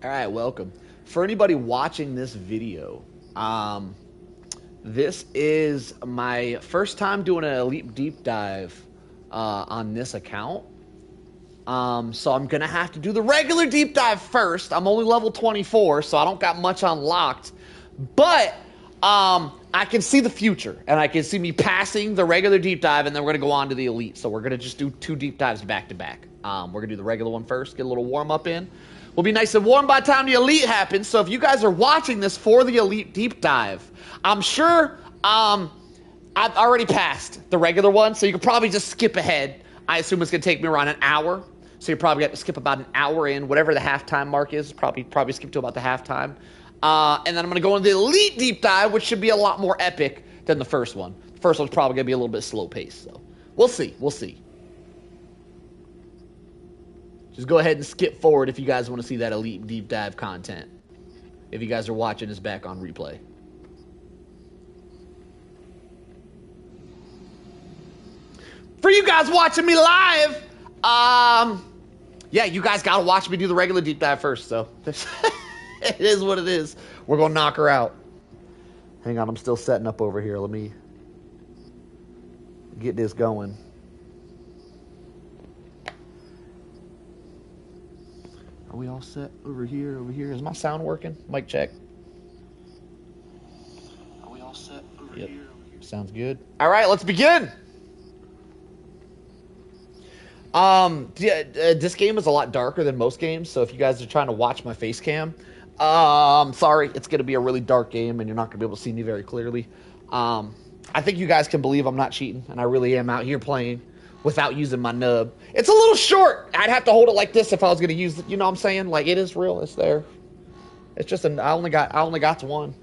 All right, welcome. For anybody watching this video, this is my first time doing an Elite Deep Dive on this account. So I'm going to have to do the regular Deep Dive first. I'm only level 24, so I don't got much unlocked. But I can see the future, and I can see me passing the regular Deep Dive, and then we're going to go on to the Elite. So we're going to just do 2 Deep Dives back-to-back. We're going to do the regular one first, get a little warm-up in. We'll be nice and warm by the time the Elite happens. So if you guys are watching this for the Elite Deep Dive, I'm sure I've already passed the regular one, so you can probably just skip ahead. I assume it's going to take me around an hour. So you probably got to skip about an hour in, whatever the halftime mark is. Probably skip to about the halftime. And then I'm going to go into the Elite Deep Dive, which should be a lot more epic than the first one. The first one's probably going to be a little bit slow paced. So we'll see. We'll see. Just go ahead and skip forward if you guys want to see that Elite Deep Dive content. If you guys are watching this back on replay. For you guys watching me live, yeah, you guys got to watch me do the regular Deep Dive first, so it is what it is. We're going to knock her out. Hang on, I'm still setting up over here. Let me get this going. Are we all set over here, over here? Is my sound working? Mic check. Are we all set over here, over here? Sounds good. All right, let's begin. This game is a lot darker than most games, so if you guys are trying to watch my face cam, sorry, it's going to be a really dark game, and you're not going to be able to see me very clearly. I think you guys can believe I'm not cheating, and I really am out here playing without using my nub. It's a little short. I'd have to hold it like this if I was going to use it. You know what I'm saying? Like, it is real. It's there. It's just I only got to one.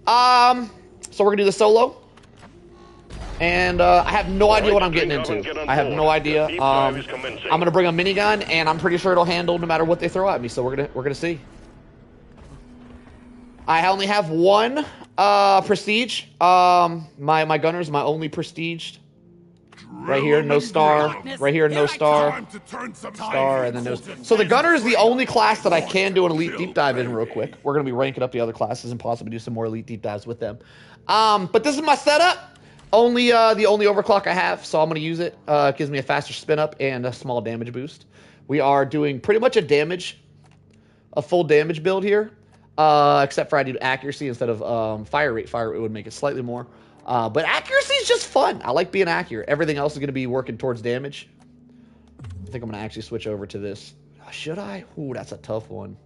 So we're going to do the solo. And I have no idea what I'm getting into. I have no idea. I'm going to bring a minigun, and I'm pretty sure it'll handle no matter what they throw at me. So we're gonna see. I only have one prestige. My gunner is my only prestige. Right here, no star. Right here, no star. Star, and then no. So the gunner is the only class that I can do an Elite Deep Dive in real quick. We're gonna be ranking up the other classes and possibly do some more Elite Deep Dives with them. But this is my setup. The only overclock I have, so I'm going to use it. It gives me a faster spin up and a small damage boost. We are doing pretty much a full damage build here, except for I do accuracy instead of fire rate. Fire rate would make it slightly more. But accuracy is just fun. I like being accurate. Everything else is going to be working towards damage. I think I'm going to actually switch over to this. Should I? Ooh, that's a tough one.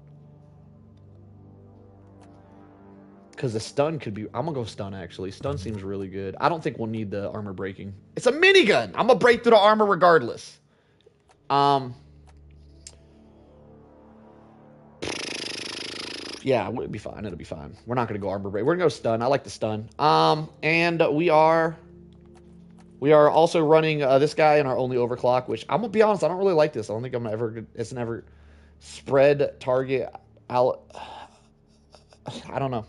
Because the stun could be... I'm going to go stun, actually. Stun seems really good. I don't think we'll need the armor breaking. It's a minigun! I'm going to break through the armor regardless. Yeah, it'll be fine. It'll be fine. We're not going to go armor break. We're going to go stun. I like the stun. And we are also running this guy in our only overclock, which I'm going to be honest, I don't really like this. I don't think I'm ever... It's never spread target out... I don't know.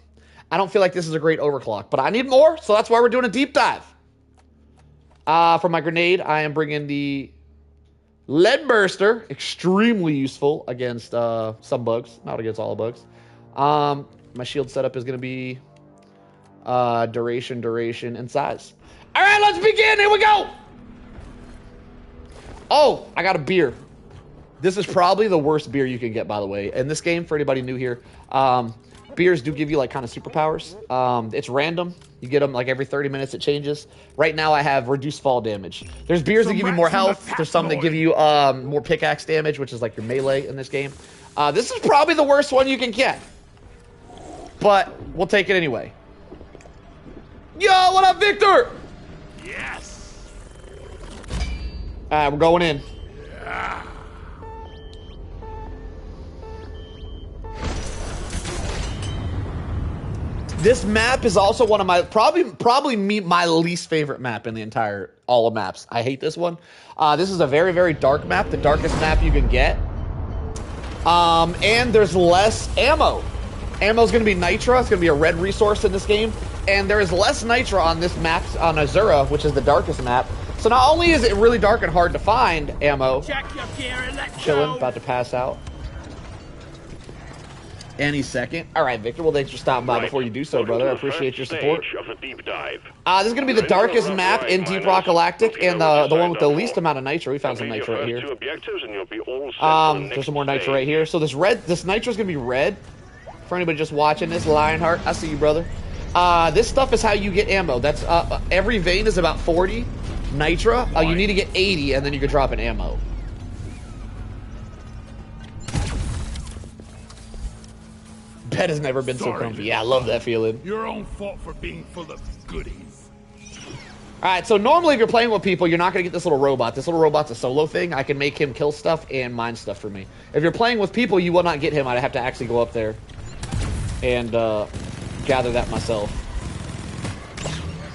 I don't feel like this is a great overclock, but I need more, so that's why we're doing a deep dive. For my grenade, I am bringing the lead burster, extremely useful against some bugs, not against all bugs. My shield setup is going to be duration, and size. All right, let's begin. Here we go. Oh, I got a beer. This is probably the worst beer you can get, by the way. In this game, for anybody new here, beers do give you like kind of superpowers. It's random. You get them like every 30 minutes. It changes. Right now I have reduced fall damage. There's beers that give you more health. There's some that give you more pickaxe damage, which is like your melee in this game. This is probably the worst one you can get. But we'll take it anyway. Yo, what up, Victor? Yes. All right, we're going in. Yeah. This map is also one of my probably my least favorite map in the entire all of maps. I hate this one. This is a very, very dark map, the darkest map you can get. And there's less ammo. Ammo is going to be nitra. It's going to be a red resource in this game, and there is less nitra on this map on Azura, which is the darkest map. So not only is it really dark and hard to find ammo, Check your gear and let chilling, go. about to pass out. Any second. All right, Victor. Well, thanks for stopping by. Before you do so, brother, I appreciate your support. Of the deep dive. This is going to be the darkest map in Deep Rock Galactic, and the one with the least amount of nitro. We found some nitro right here. There's some more nitro right here. So this nitro is going to be red. For anybody just watching this, Lionheart, I see you, brother. This stuff is how you get ammo. That's every vein is about 40 nitro. You need to get 80, and then you can drop an ammo. Bed has never been so comfy. Yeah, I love that feeling. Your own fault for being full of goodies. Alright, so normally if you're playing with people, you're not going to get this little robot. This little robot's a solo thing. I can make him kill stuff and mine stuff for me. If you're playing with people, you will not get him. I'd have to actually go up there and gather that myself.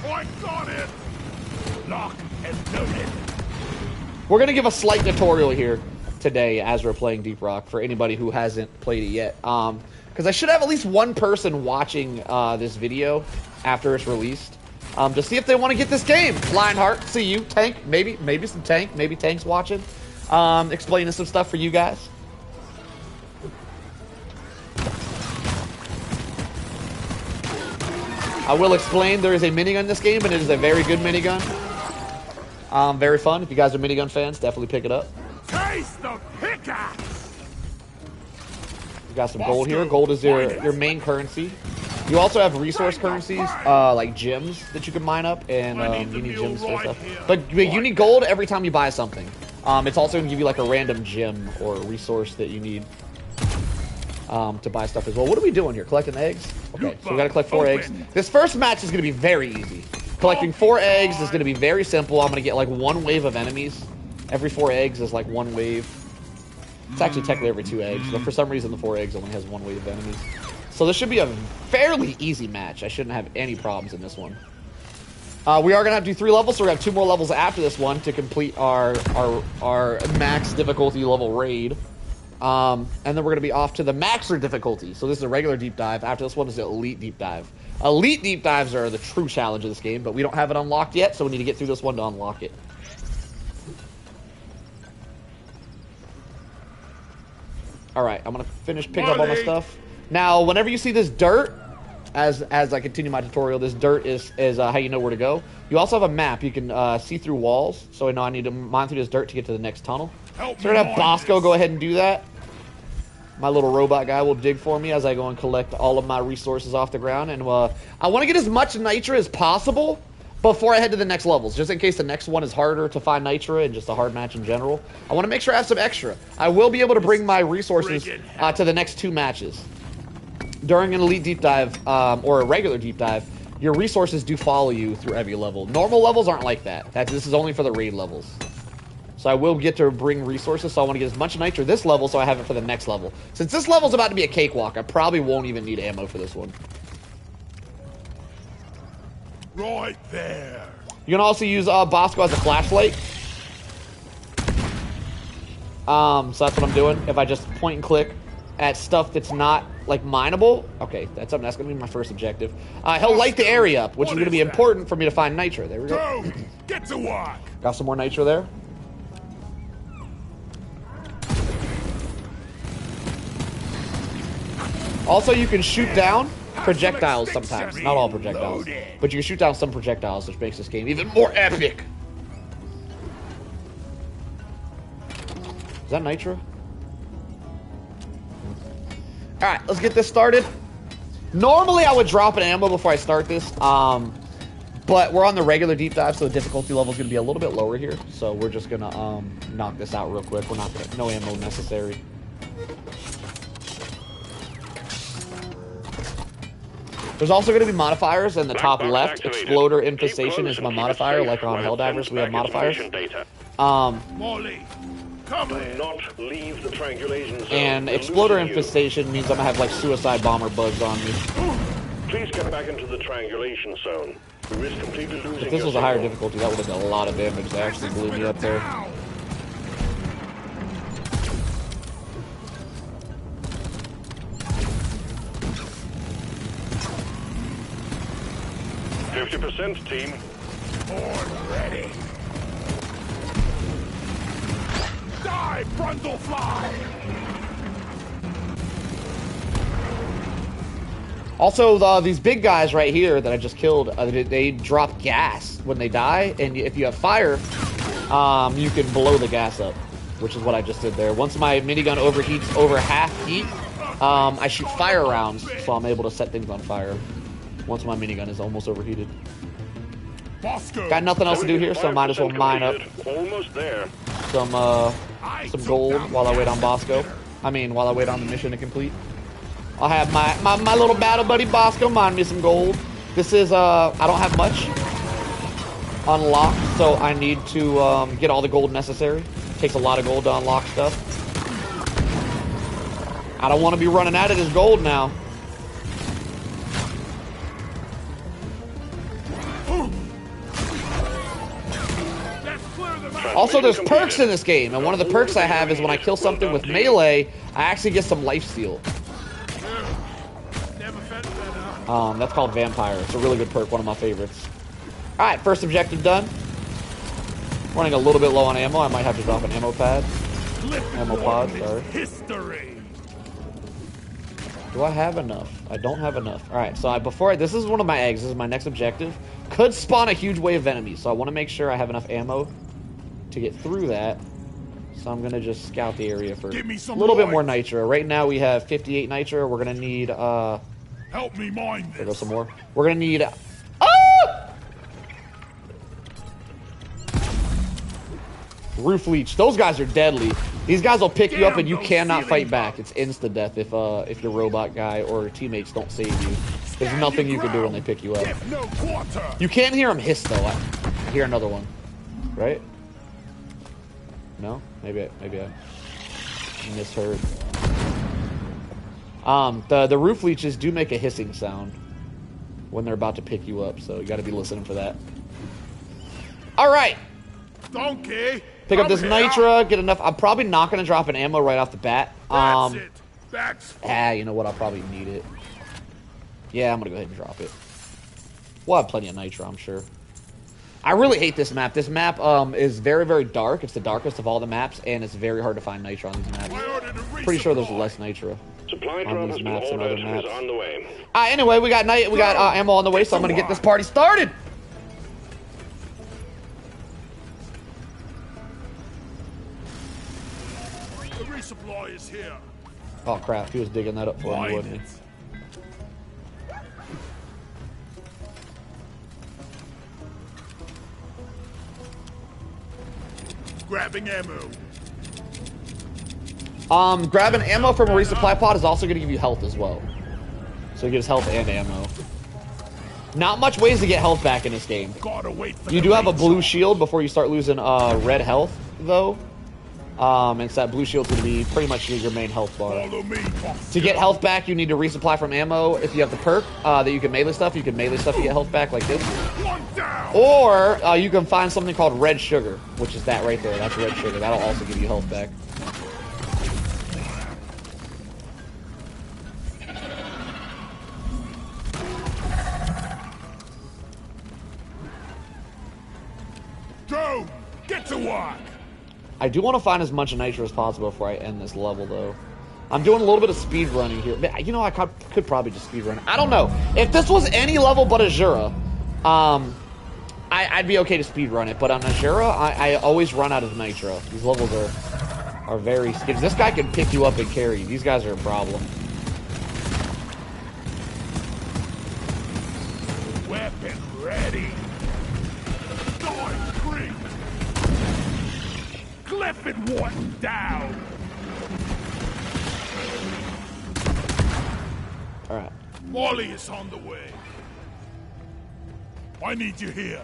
I got it! Lock and loaded. We're going to give a slight tutorial here today as we're playing Deep Rock for anybody who hasn't played it yet. Because I should have at least one person watching this video after it's released to see if they want to get this game. Lionheart, see you. Tank, maybe some Tank. Maybe Tank's watching. Explaining some stuff for you guys. I will explain. There is a minigun in this game, and it is a very good minigun. Very fun. If you guys are minigun fans, definitely pick it up. Taste the pickaxe! You got some gold here. Gold is your main currency. You also have resource currencies, like gems that you can mine up, and you need gems for stuff. But you need gold every time you buy something. It's also going to give you like a random gem or resource that you need to buy stuff as well. What are we doing here? Collecting eggs? Okay, so we got to collect 4 eggs. This first match is going to be very easy. Collecting 4 eggs is going to be very simple. I'm going to get like 1 wave of enemies. Every 4 eggs is like 1 wave. It's actually technically every 2 eggs, but for some reason the 4 eggs only has 1 wave of enemies. So this should be a fairly easy match. I shouldn't have any problems in this one. We are going to have to do 3 levels, so we're going to have 2 more levels after this one to complete our max difficulty level raid. And then we're going to be off to the maxer difficulty. So this is a regular deep dive. After this one is the elite deep dive. Elite deep dives are the true challenge of this game, but we don't have it unlocked yet, so we need to get through this one to unlock it. Alright, I'm going to finish picking up all my stuff. Now, whenever you see this dirt, as I continue my tutorial, this dirt is how you know where to go. You also have a map. You can see through walls, so I know I need to mine through this dirt to get to the next tunnel. So we're going to have Bosco go ahead and do that. My little robot guy will dig for me as I go and collect all of my resources off the ground. And I want to get as much nitra as possible before I head to the next levels, just in case the next one is harder to find nitra and just a hard match in general. I want to make sure I have some extra. I will be able to bring my resources to the next 2 matches. During an elite deep dive or a regular deep dive, your resources do follow you through every level. Normal levels aren't like that. This is only for the raid levels. So I will get to bring resources, so I want to get as much nitra this level so I have it for the next level. Since this level is about to be a cakewalk, I probably won't even need ammo for this one. Right there. You can also use Bosco as a flashlight. So that's what I'm doing. If I just point and click at stuff that's not like mineable, okay, that's going to be my first objective. He'll light the area up, which is going to be important for me to find nitra. There we go. Get to work. Got some more nitra there. Also, you can shoot down projectiles sometimes. Not all projectiles. But you can shoot down some projectiles, which makes this game even more epic. Is that nitra? Alright, let's get this started. Normally, I would drop an ammo before I start this. But we're on the regular deep dive, so the difficulty level is going to be a little bit lower here. So we're just going to knock this out real quick. We're not gonna, no ammo necessary. There's also going to be modifiers in the top left. Exploder infestation is my modifier, like on Helldivers we have modifiers. Molly, come do not leave the triangulation zone. And exploder infestation means I'm going to have like suicide bomber bugs on me. Please get back into the triangulation zone. We risk completely losing. If this was a higher difficulty, that would have done a lot of damage. They actually blew me up there. 50% team. Board ready. Die, Brundle fly! Also, these big guys right here that I just killed, they drop gas when they die, and if you have fire, you can blow the gas up, which is what I just did there. Once my minigun overheats over half heat, I shoot fire rounds, so I'm able to set things on fire once my minigun is almost overheated. Got nothing else to do here, so I might as well mine up some gold while I wait on Bosco. While I wait on the mission to complete. I'll have my little battle buddy Bosco mine me some gold. This is, I don't have much unlocked, so I need to get all the gold necessary. Takes a lot of gold to unlock stuff. I don't want to be running out of this gold now. Also, there's perks in this game, and one of the perks I have is when I kill something with melee, I actually get some lifesteal. That's called Vampire. It's a really good perk, one of my favorites. Alright, first objective done. Running a little bit low on ammo. I might have to drop an ammo pad. Ammo pod, sorry. Do I have enough? I don't have enough. Alright, so this is one of my eggs. This is my next objective. Could spawn a huge wave of enemies, so I want to make sure I have enough ammo to get through that. So I'm going to just scout the area for a little bit more nitro. Right now we have 58 nitro. We're going to need, help me mine this. There goes some more. We're going to need, roof leech. Those guys are deadly. These guys will pick you up and you cannot fight back. It's insta-death if your robot guy or teammates don't save you. There's nothing you can do when they pick you up. You can't hear them hiss, though. I hear another one. Right? No? Maybe I misheard. The roof leeches do make a hissing sound when they're about to pick you up, so you gotta be listening for that. Alright! Donkey! Pick up this nitra, get enough. I'm probably not gonna drop an ammo right off the bat. That's it. That's you know what? I'll probably need it. Yeah, I'm gonna go ahead and drop it. We'll have plenty of nitro, I'm sure. I really hate this map. This map is very, very dark. It's the darkest of all the maps, and it's very hard to find nitro on these maps. Pretty sure there's less nitro on these maps than other maps. Anyway, we got ammo on the way, so I'm gonna get this party started. The resupply is here. Oh crap! He was digging that up for me, wasn't he? Grabbing ammo. Grabbing ammo from a resupply pod is also going to give you health as well. So it gives health and ammo. Not much ways to get health back in this game. You do have a blue shield before you start losing red health, though. And so that blue shield's going to be pretty much your main health bar. To get health back, you need to resupply from ammo. If you have the perk that you can melee stuff, to get health back like this. Or you can find something called red sugar, which is that right there. That's red sugar. That'll also give you health back. Go! Get to work! I do want to find as much nitro as possible before I end this level, though. I'm doing a little bit of speed running here. You know, I could probably just speed run. I don't know. If this was any level but Azura, I'd be okay to speed run it. But on Azura, I always run out of nitro. These levels are very skid. This guy can pick you up and carry you. These guys are a problem. Weapon ready. Cliff and Wharton down. All right. Wally is on the way. I need you here.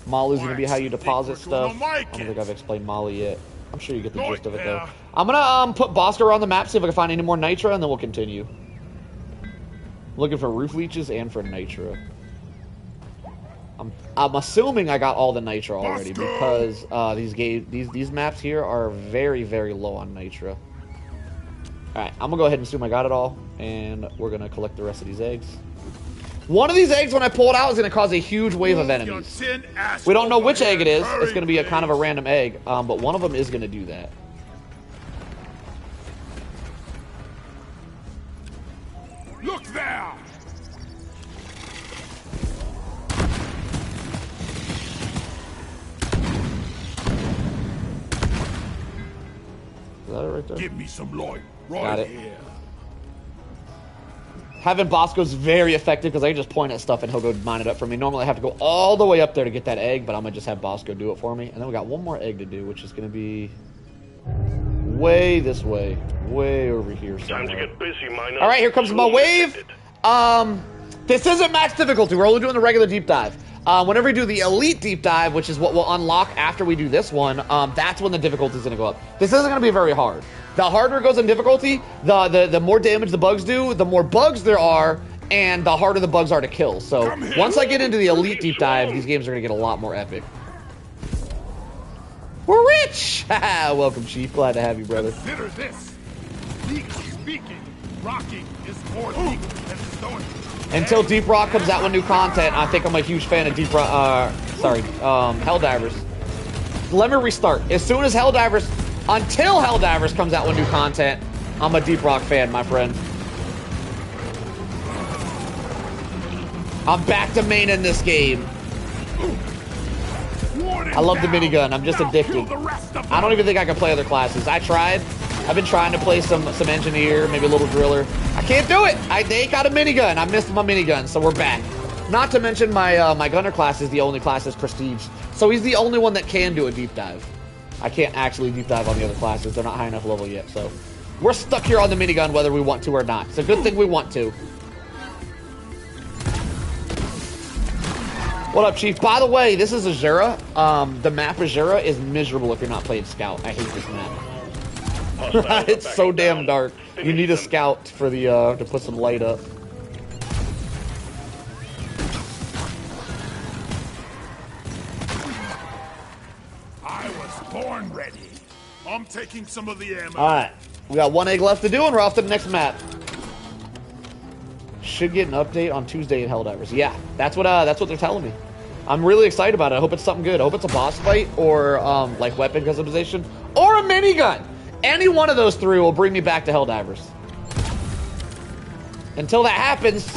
Molly's gonna be how you deposit stuff. I don't think I've explained Molly yet. I'm sure you get the gist of it though. I'm gonna put Bosco on the map, see if I can find any more nitro, and then we'll continue. Looking for roof leeches and for nitro. I'm assuming I got all the nitro already because these maps here are very, very low on nitro. Alright, I'm gonna go ahead and assume I got it all, and we're gonna collect the rest of these eggs. One of these eggs, when I pull it out, is gonna cause a huge wave of enemies. We don't know which egg it is. It's gonna be a kind of a random egg, but one of them is gonna do that. right there. Give me some light. Got it. Here. Having Bosco's very effective because I can just point at stuff and he'll go mine it up for me. Normally I have to go all the way up there to get that egg, but I'm going to just have Bosco do it for me. And then we got one more egg to do, which is going to be way this way. Way over here somewhere. Time to get busy, miner. All right, here comes my wave. This isn't max difficulty. We're only doing the regular deep dive. Whenever we do the elite deep dive, which is what we'll unlock after we do this one, that's when the difficulty is going to go up. This isn't going to be very hard. The harder it goes in difficulty, the more damage the bugs do, the more bugs there are, and the harder the bugs are to kill. So once I get into the elite deep dive, these games are going to get a lot more epic. We're rich! Welcome, Chief. Glad to have you, brother. Consider this. Legally speaking, rocking is more legal than stone. Until Deep Rock comes out with new content, I think I'm a huge fan of Helldivers. Let me restart. As soon as until Helldivers comes out with new content, I'm a Deep Rock fan, my friend. I'm back to main in this game. I love the minigun. I'm just addicted. I don't even think I can play other classes. I tried. I've been trying to play some engineer, maybe a little driller. I can't do it. They got a minigun. I missed my minigun, so we're back. Not to mention my my gunner class is the only class that's prestige, so he's the only one that can do a deep dive. I can't actually deep dive on the other classes. They're not high enough level yet, so we're stuck here on the minigun whether we want to or not. It's a good thing we want to. What up, Chief? By the way, this is Azura. The map Azura is miserable if you're not playing Scout. I hate this map. It's so damn dark. You need a Scout for the to put some light up. I was born ready. I'm taking some of the ammo. All right, we got one egg left to do, and we're off to the next map. Should get an update on Tuesday in Helldivers. Yeah, that's what they're telling me. I'm really excited about it. I hope it's something good. I hope it's a boss fight or like weapon customization or a minigun. Any one of those three will bring me back to Helldivers. Until that happens,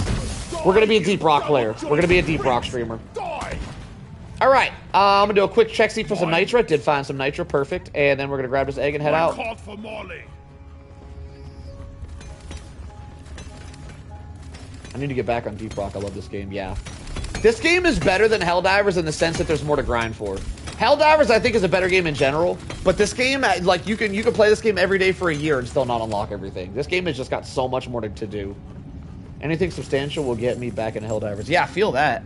we're gonna be a Deep Rock player. We're gonna be a Deep Rock streamer. All right, I'm gonna do a quick check see for some nitra. Did find some nitra, perfect. And then we're gonna grab this egg and head out. I need to get back on Deep Rock. I love this game. Yeah, this game is better than Helldivers in the sense that there's more to grind for. Helldivers, I think, is a better game in general, but this game, like, you can play this game every day for a year and still not unlock everything. This game has just got so much more to do. Anything substantial will get me back into Helldivers. Yeah, I feel that.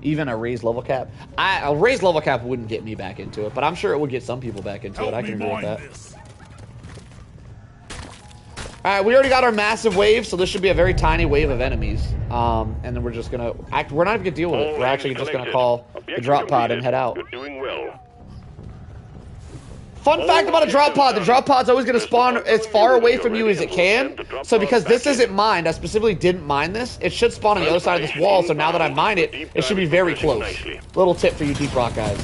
Even a raised level cap. A raised level cap wouldn't get me back into it, but I'm sure it would get some people back into it. I can agree with that. All right, we already got our massive wave, so this should be a very tiny wave of enemies. And then we're just gonna we're not even gonna deal with it. We're actually just gonna call the drop pod and head out. You're doing well. Fun fact about a drop pod: the drop pod's always gonna spawn as far away from you as it can. So because this isn't mined, I specifically didn't mine this. It should spawn on the other side of this wall. So now that I mined it, it should be very close. Little tip for you Deep Rock guys.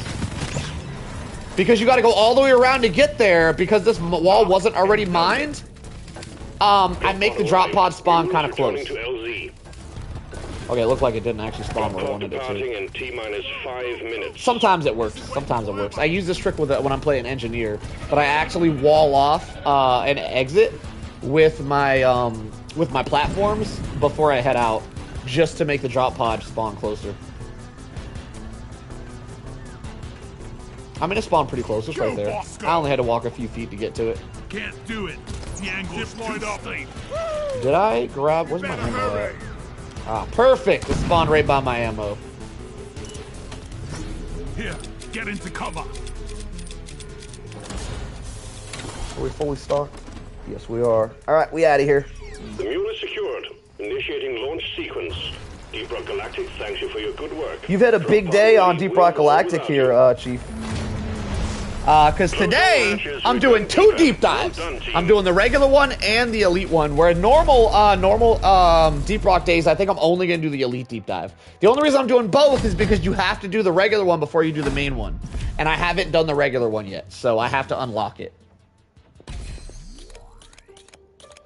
Because you got to go all the way around to get there. Because this wall wasn't already mined. I make the drop pod spawn kind of close. Okay, it looked like it didn't actually spawn where I wanted it to. Sometimes it works. Sometimes it works. I use this trick with it when I'm playing engineer, but I actually wall off an exit with my platforms before I head out, just to make the drop pod spawn closer. I'm gonna spawn pretty close. It's right there. I only had to walk a few feet to get to it. Can't do it. The angle's too steep. Did I grab? Where's my ammo at? Ah, perfect. It spawned right by my ammo. Here, get into cover. Are we fully stocked? Yes, we are. All right, we out of here. The mule is secured. Initiating launch sequence. Deep Rock Galactic, thanks you for your good work. You've had a big day on Deep Rock Galactic here, Chief. Because today, I'm doing 2 deep dives. I'm doing the regular one and the elite one, where normal Deep Rock days, I think I'm only going to do the elite deep dive. The only reason I'm doing both is because you have to do the regular one before you do the main one. And I haven't done the regular one yet, so I have to unlock it.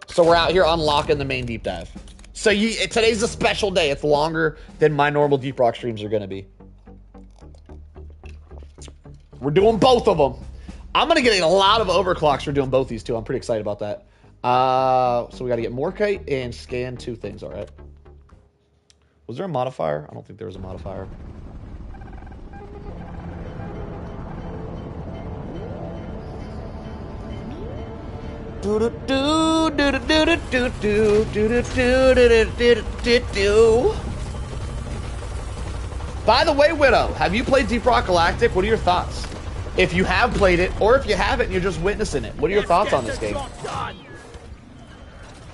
So we're out here unlocking the main deep dive. So today's a special day. It's longer than my normal Deep Rock streams are going to be. We're doing both of them. I'm gonna get a lot of overclocks for doing both these two. I'm pretty excited about that. So we got to get Morkite and scan 2 things. All right. Was there a modifier? I don't think there was a modifier. By the way, Widow, have you played Deep Rock Galactic? What are your thoughts? If you have played it, or if you haven't, you're just witnessing it. What are your thoughts on this game?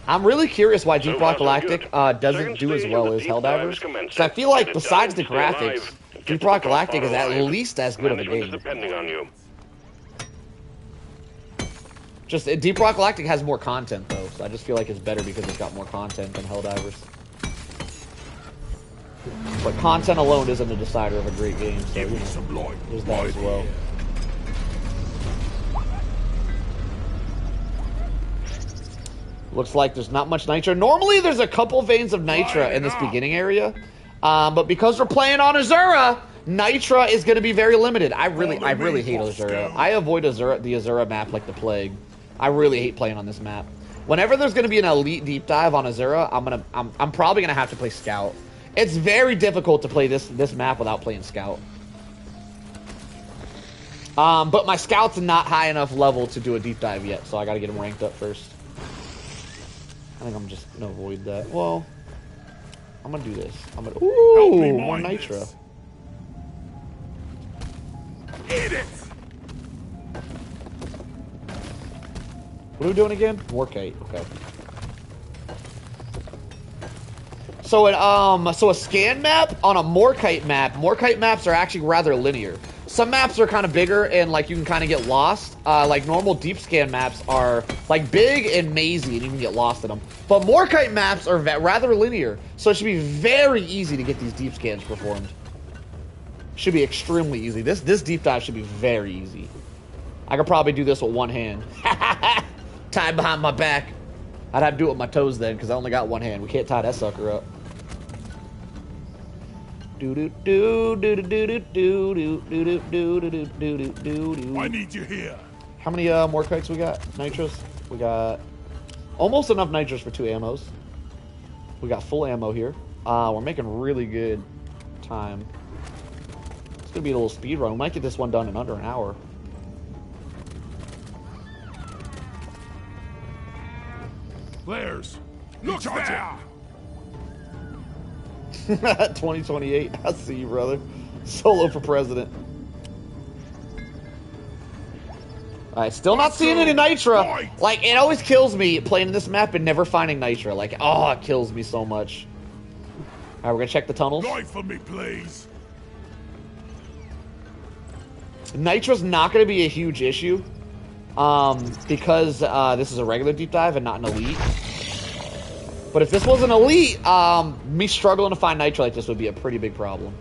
I'm really curious why Deep Rock Galactic doesn't do as well as Helldivers. Because I feel like besides the graphics, Deep Rock Galactic is at least as good of a game. Just Deep Rock Galactic has more content though, so I just feel like it's better because it's got more content than Helldivers. But content alone isn't a decider of a great game, so you know, there's that as well. Looks like there's not much Nitra. Normally there's a couple veins of Nitra in this beginning area. But because we're playing on Azura, Nitra is going to be very limited. I really hate Azura. I avoid the Azura map like the plague. I really hate playing on this map. Whenever there's going to be an elite deep dive on Azura, I'm probably going to have to play Scout. It's very difficult to play this map without playing Scout. But my Scout's not high enough level to do a deep dive yet, so I got to get him ranked up first. I think I'm just gonna avoid that. Well, I'm gonna do this. I'm gonna. Ooh, more Nitra. Eat it. What are we doing again? Morkite. Okay. So a scan map on a Morkite map. Morkite maps are actually rather linear. Some maps are kind of bigger and like you can kind of get lost. Like normal deep scan maps are like big and mazy and you can get lost in them. But Morkite maps are rather linear, so it should be very easy to get these deep scans performed. Should be extremely easy. This deep dive should be very easy. I could probably do this with one hand. Tied behind my back. I'd have to do it with my toes then because I only got one hand. We can't tie that sucker up. I need you here. How many Morkites we got? Nitros? We got almost enough Nitros for 2 ammos. We got full ammo here. We're making really good time. It's gonna be a little speed run. We might get this one done in under an hour. Flares, look there. 2028. I see you, brother. Solo for president. Alright, still not seeing any Nitra. Like, it always kills me playing this map and never finding Nitra. Like, oh, it kills me so much. Alright, we're gonna check the tunnels. Light for me, please. Nitra's not gonna be a huge issue. Because this is a regular deep dive and not an elite. But if this was an elite, me struggling to find Nitra like this would be a pretty big problem.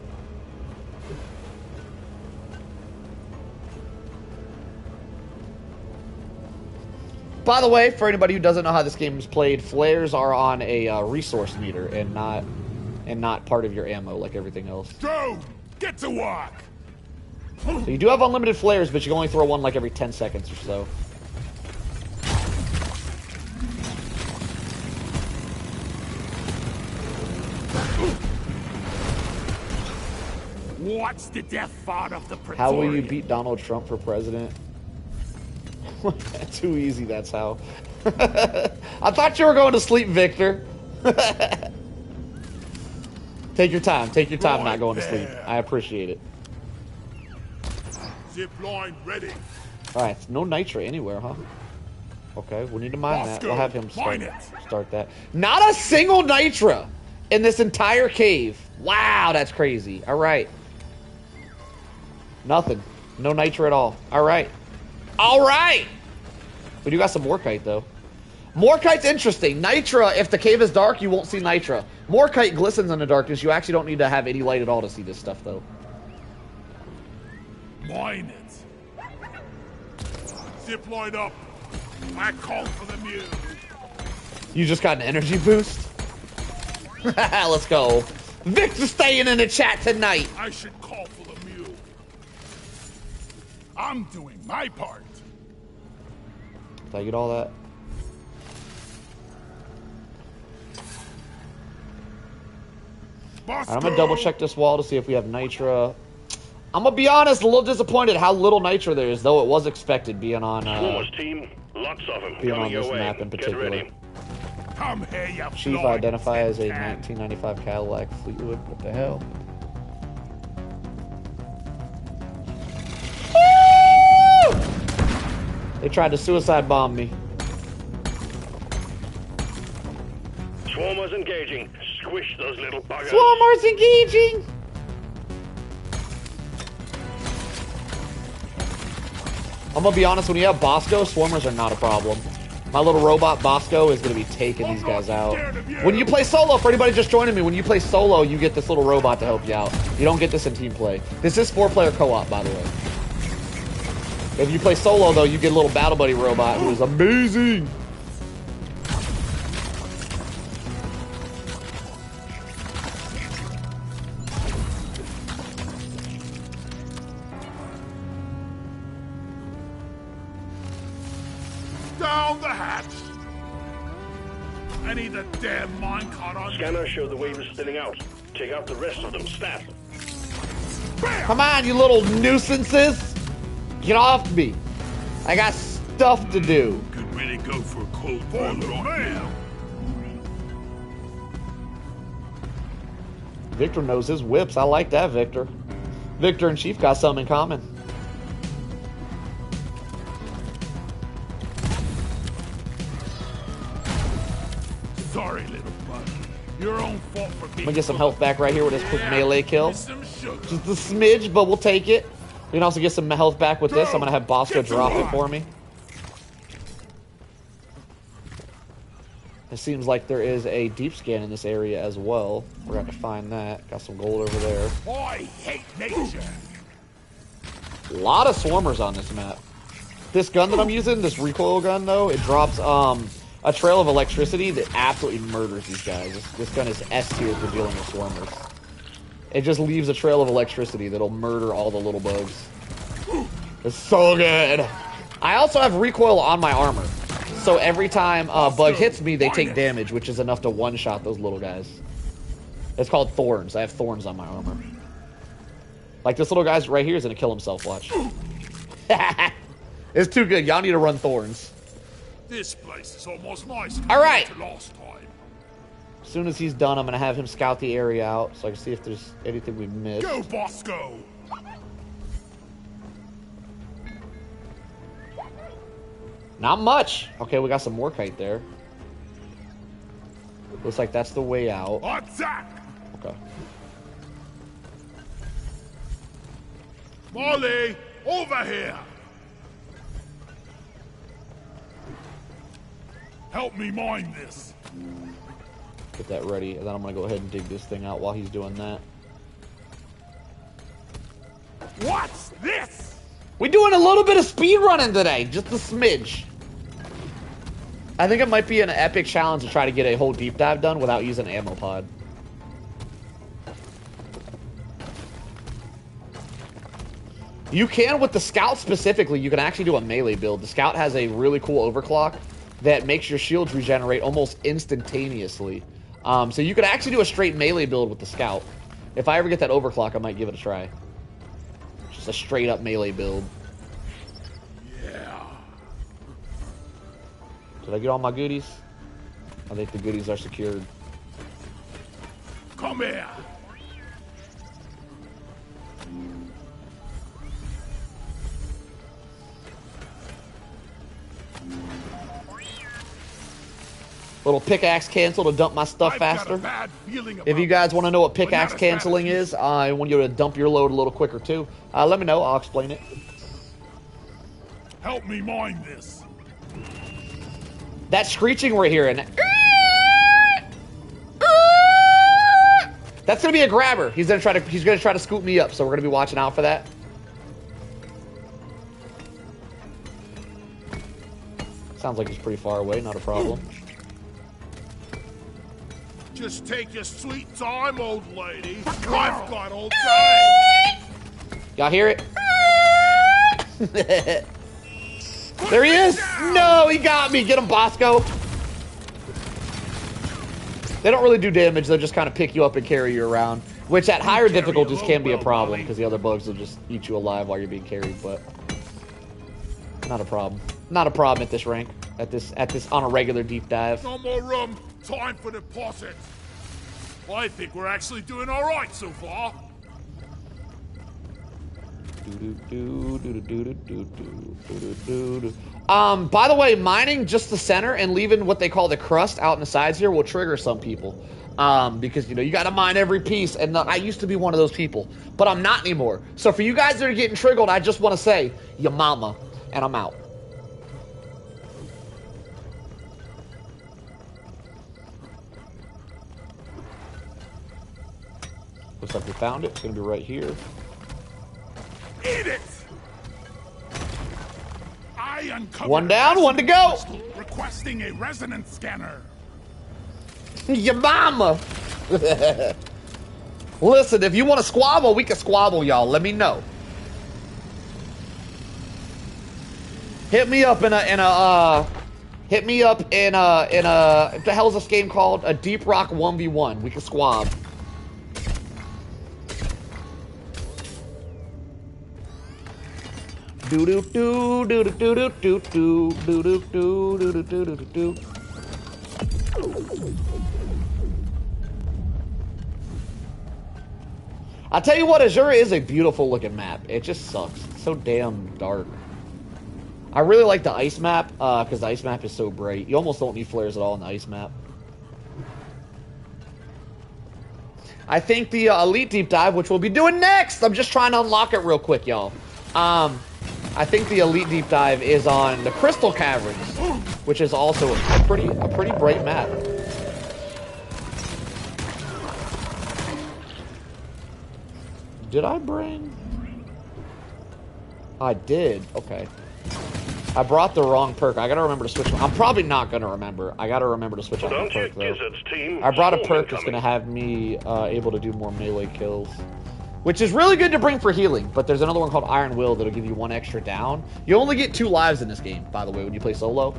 By the way, for anybody who doesn't know how this game is played, flares are on a resource meter and not part of your ammo like everything else. Go! Get to work! So you do have unlimited flares, but you can only throw one like every 10 seconds or so. What's the death font of the Praetorian? How will you beat Donald Trump for president? Too easy, that's how. I thought you were going to sleep, Victor. Take your time. Take your time not going to sleep. I appreciate it. Zip line ready. Alright, no Nitra anywhere, huh? Okay, we need to mine that. We'll have him start that. Not a single Nitra in this entire cave. Wow, that's crazy. Alright. Nothing. No Nitra at all. Alright. Alright! We do got some Morkite, though. Morkite's interesting. Nitra, if the cave is dark, you won't see Nitra. Morkite glistens in the darkness. You actually don't need to have any light at all to see this stuff, though. Mine it. Zip line up. I call for the mule. You just got an energy boost? Let's go. Victor staying in the chat tonight. I should call for the mule. I'm doing my part. Did I get all that? Alright, I'm gonna double check this wall to see if we have nitra. I'm gonna be honest, a little disappointed how little nitra there is, though it was expected being on team, lots of them being on coming this your way. map in Get particular. ready. Come here, you Chief blind identified as a tin-can. 1995 Cadillac Fleetwood. What the hell? Woo! They tried to suicide bomb me. Swarmers engaging. Squish those little buggers. Swarmers engaging! I'm gonna be honest, when you have Bosco, Swarmers are not a problem. My little robot Bosco is gonna be taking these guys out. When you play solo, for anybody just joining me, when you play solo, you get this little robot to help you out. You don't get this in team play. This is 4-player co-op, by the way. If you play solo, though, you get a little battle buddy robot who is amazing. Down the hatch! I need the damn minecart on. Scanners show the wave is thinning out. Take out the rest of them. Stat. Bam! Come on, you little nuisances! Get off me! I got stuff to do. Could really go for a cold boiler right now. Victor knows his whips. I like that, Victor. Victor and Chief got something in common. Sorry, little bug. Your own fault for being. I'm gonna get some health back right here with this quick melee kill. Some sugar. Just a smidge, but we'll take it. We can also get some health back with this. I'm gonna have Bosco drop it for me. It seems like there is a deep scan in this area as well. We're gonna have to find that. Got some gold over there. I hate nature. A lot of swarmers on this map. This gun that I'm using, this recoil gun though, it drops a trail of electricity that absolutely murders these guys. This gun is S tier for dealing with swarmers. It just leaves a trail of electricity that'll murder all the little bugs. It's so good. I also have recoil on my armor. So every time a bug hits me, they take damage, which is enough to one-shot those little guys. It's called thorns. I have thorns on my armor. Like this little guy's right here is gonna kill himself, watch. It's too good. Y'all need to run thorns. This place is almost nice. All right. To last time. As soon as he's done, I'm gonna have him scout the area out so I can see if there's anything we missed. Go, Bosco. Not much. Okay, we got some more kite there. Looks like that's the way out. Attack! Okay. Molly, over here. Help me mine this. Get that ready, and then I'm gonna go ahead and dig this thing out while he's doing that. What's this? We're doing a little bit of speed running today, just a smidge. I think it might be an epic challenge to try to get a whole deep dive done without using ammo pod. You can, with the Scout specifically, you can actually do a melee build. The Scout has a really cool overclock that makes your shields regenerate almost instantaneously. So you could actually do a straight melee build with the Scout. If I ever get that overclock, I might give it a try. Just a straight up melee build. Yeah. Did I get all my goodies? I think the goodies are secured. Come here. Little pickaxe cancel to dump my stuff I've got a faster. bad feeling If you about guys want to know what But pickaxe not as bad canceling as is, I want you to dump your load a little quicker too. Let me know. I'll explain it. Help me mine this. That screeching we're hearing. That's gonna be a grabber. He's gonna try to scoop me up, so we're gonna be watching out for that. Sounds like he's pretty far away, not a problem. Just take your sweet time, old lady. I've got all day. Y'all hear it? There he is! No, he got me! Get him, Bosco! They don't really do damage, they'll just kind of pick you up and carry you around. Which at higher difficulties can be a problem, because the other bugs will just eat you alive while you're being carried, but... Not a problem. Not a problem at this rank. At this on a regular deep dive. No more room. Time for deposit. I think we're actually doing alright so far. By the way, mining just the center and leaving what they call the crust out in the sides here will trigger some people. Because, you know, you gotta mine every piece, and I used to be one of those people, but I'm not anymore. So for you guys that are getting triggered, I just want to say, your mama, and I'm out. Looks like we found it. It's gonna be right here. Eat it! I uncovered one down, one to go. Requesting a resonance scanner. Your mama. Listen, if you want to squabble, we can squabble, y'all. Let me know. Hit me up in a what the hell's this game called? A Deep Rock 1v1. We can squab. Do do do do do do do do do do do do do do do. I'll tell you what, Azura is a beautiful looking map. It just sucks. It's so damn dark. I really like the ice map, because the ice map is so bright. You almost don't need flares at all in the ice map. I think the Elite Deep Dive, which we'll be doing next, I'm just trying to unlock it real quick, y'all. I think the Elite Deep Dive is on the Crystal Caverns, which is also a pretty bright map. Did I bring? I did. Okay. I brought the wrong perk. I gotta remember to switch. I'm probably not gonna remember. I gotta remember to switch out the perk though. I brought a perk that's gonna have me able to do more melee kills, which is really good to bring for healing. But there's another one called Iron Will that'll give you 1 extra down. You only get 2 lives in this game, by the way, when you play solo.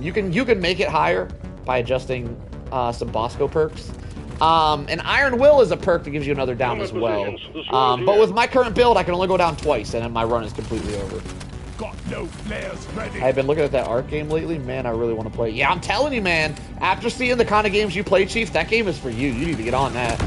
You can make it higher by adjusting some Bosco perks. And Iron Will is a perk that gives you another down as well. But with my current build, I can only go down twice, and then my run is completely over. Got no flares ready. I've been looking at that art game lately. Man, I really want to play. Yeah, I'm telling you, man. After seeing the kind of games you play, Chief, that game is for you. You need to get on that.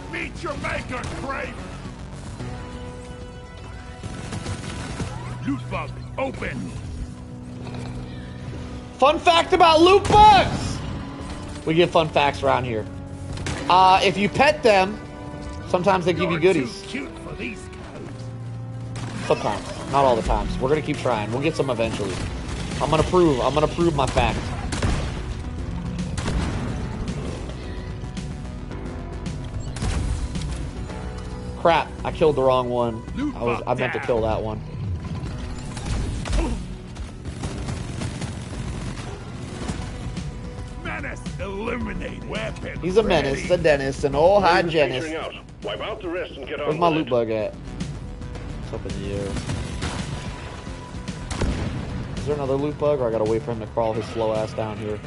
Meet your maker, Crave. Loot bug open. Fun fact about loot bugs! We get fun facts around here. If you pet them, sometimes they give you goodies. Too cute for these cows. Sometimes, not all the times. We're gonna keep trying. We'll get some eventually. I'm gonna prove my fact. Crap! I killed the wrong one. I meant to kill that one. Eliminate weapon. He's a menace, a dentist, an old hygienist. Wipe out the rest and get on. Where's my loot bug at? It's up in the air. Is there another loot bug, or I gotta wait for him to crawl his slow ass down here?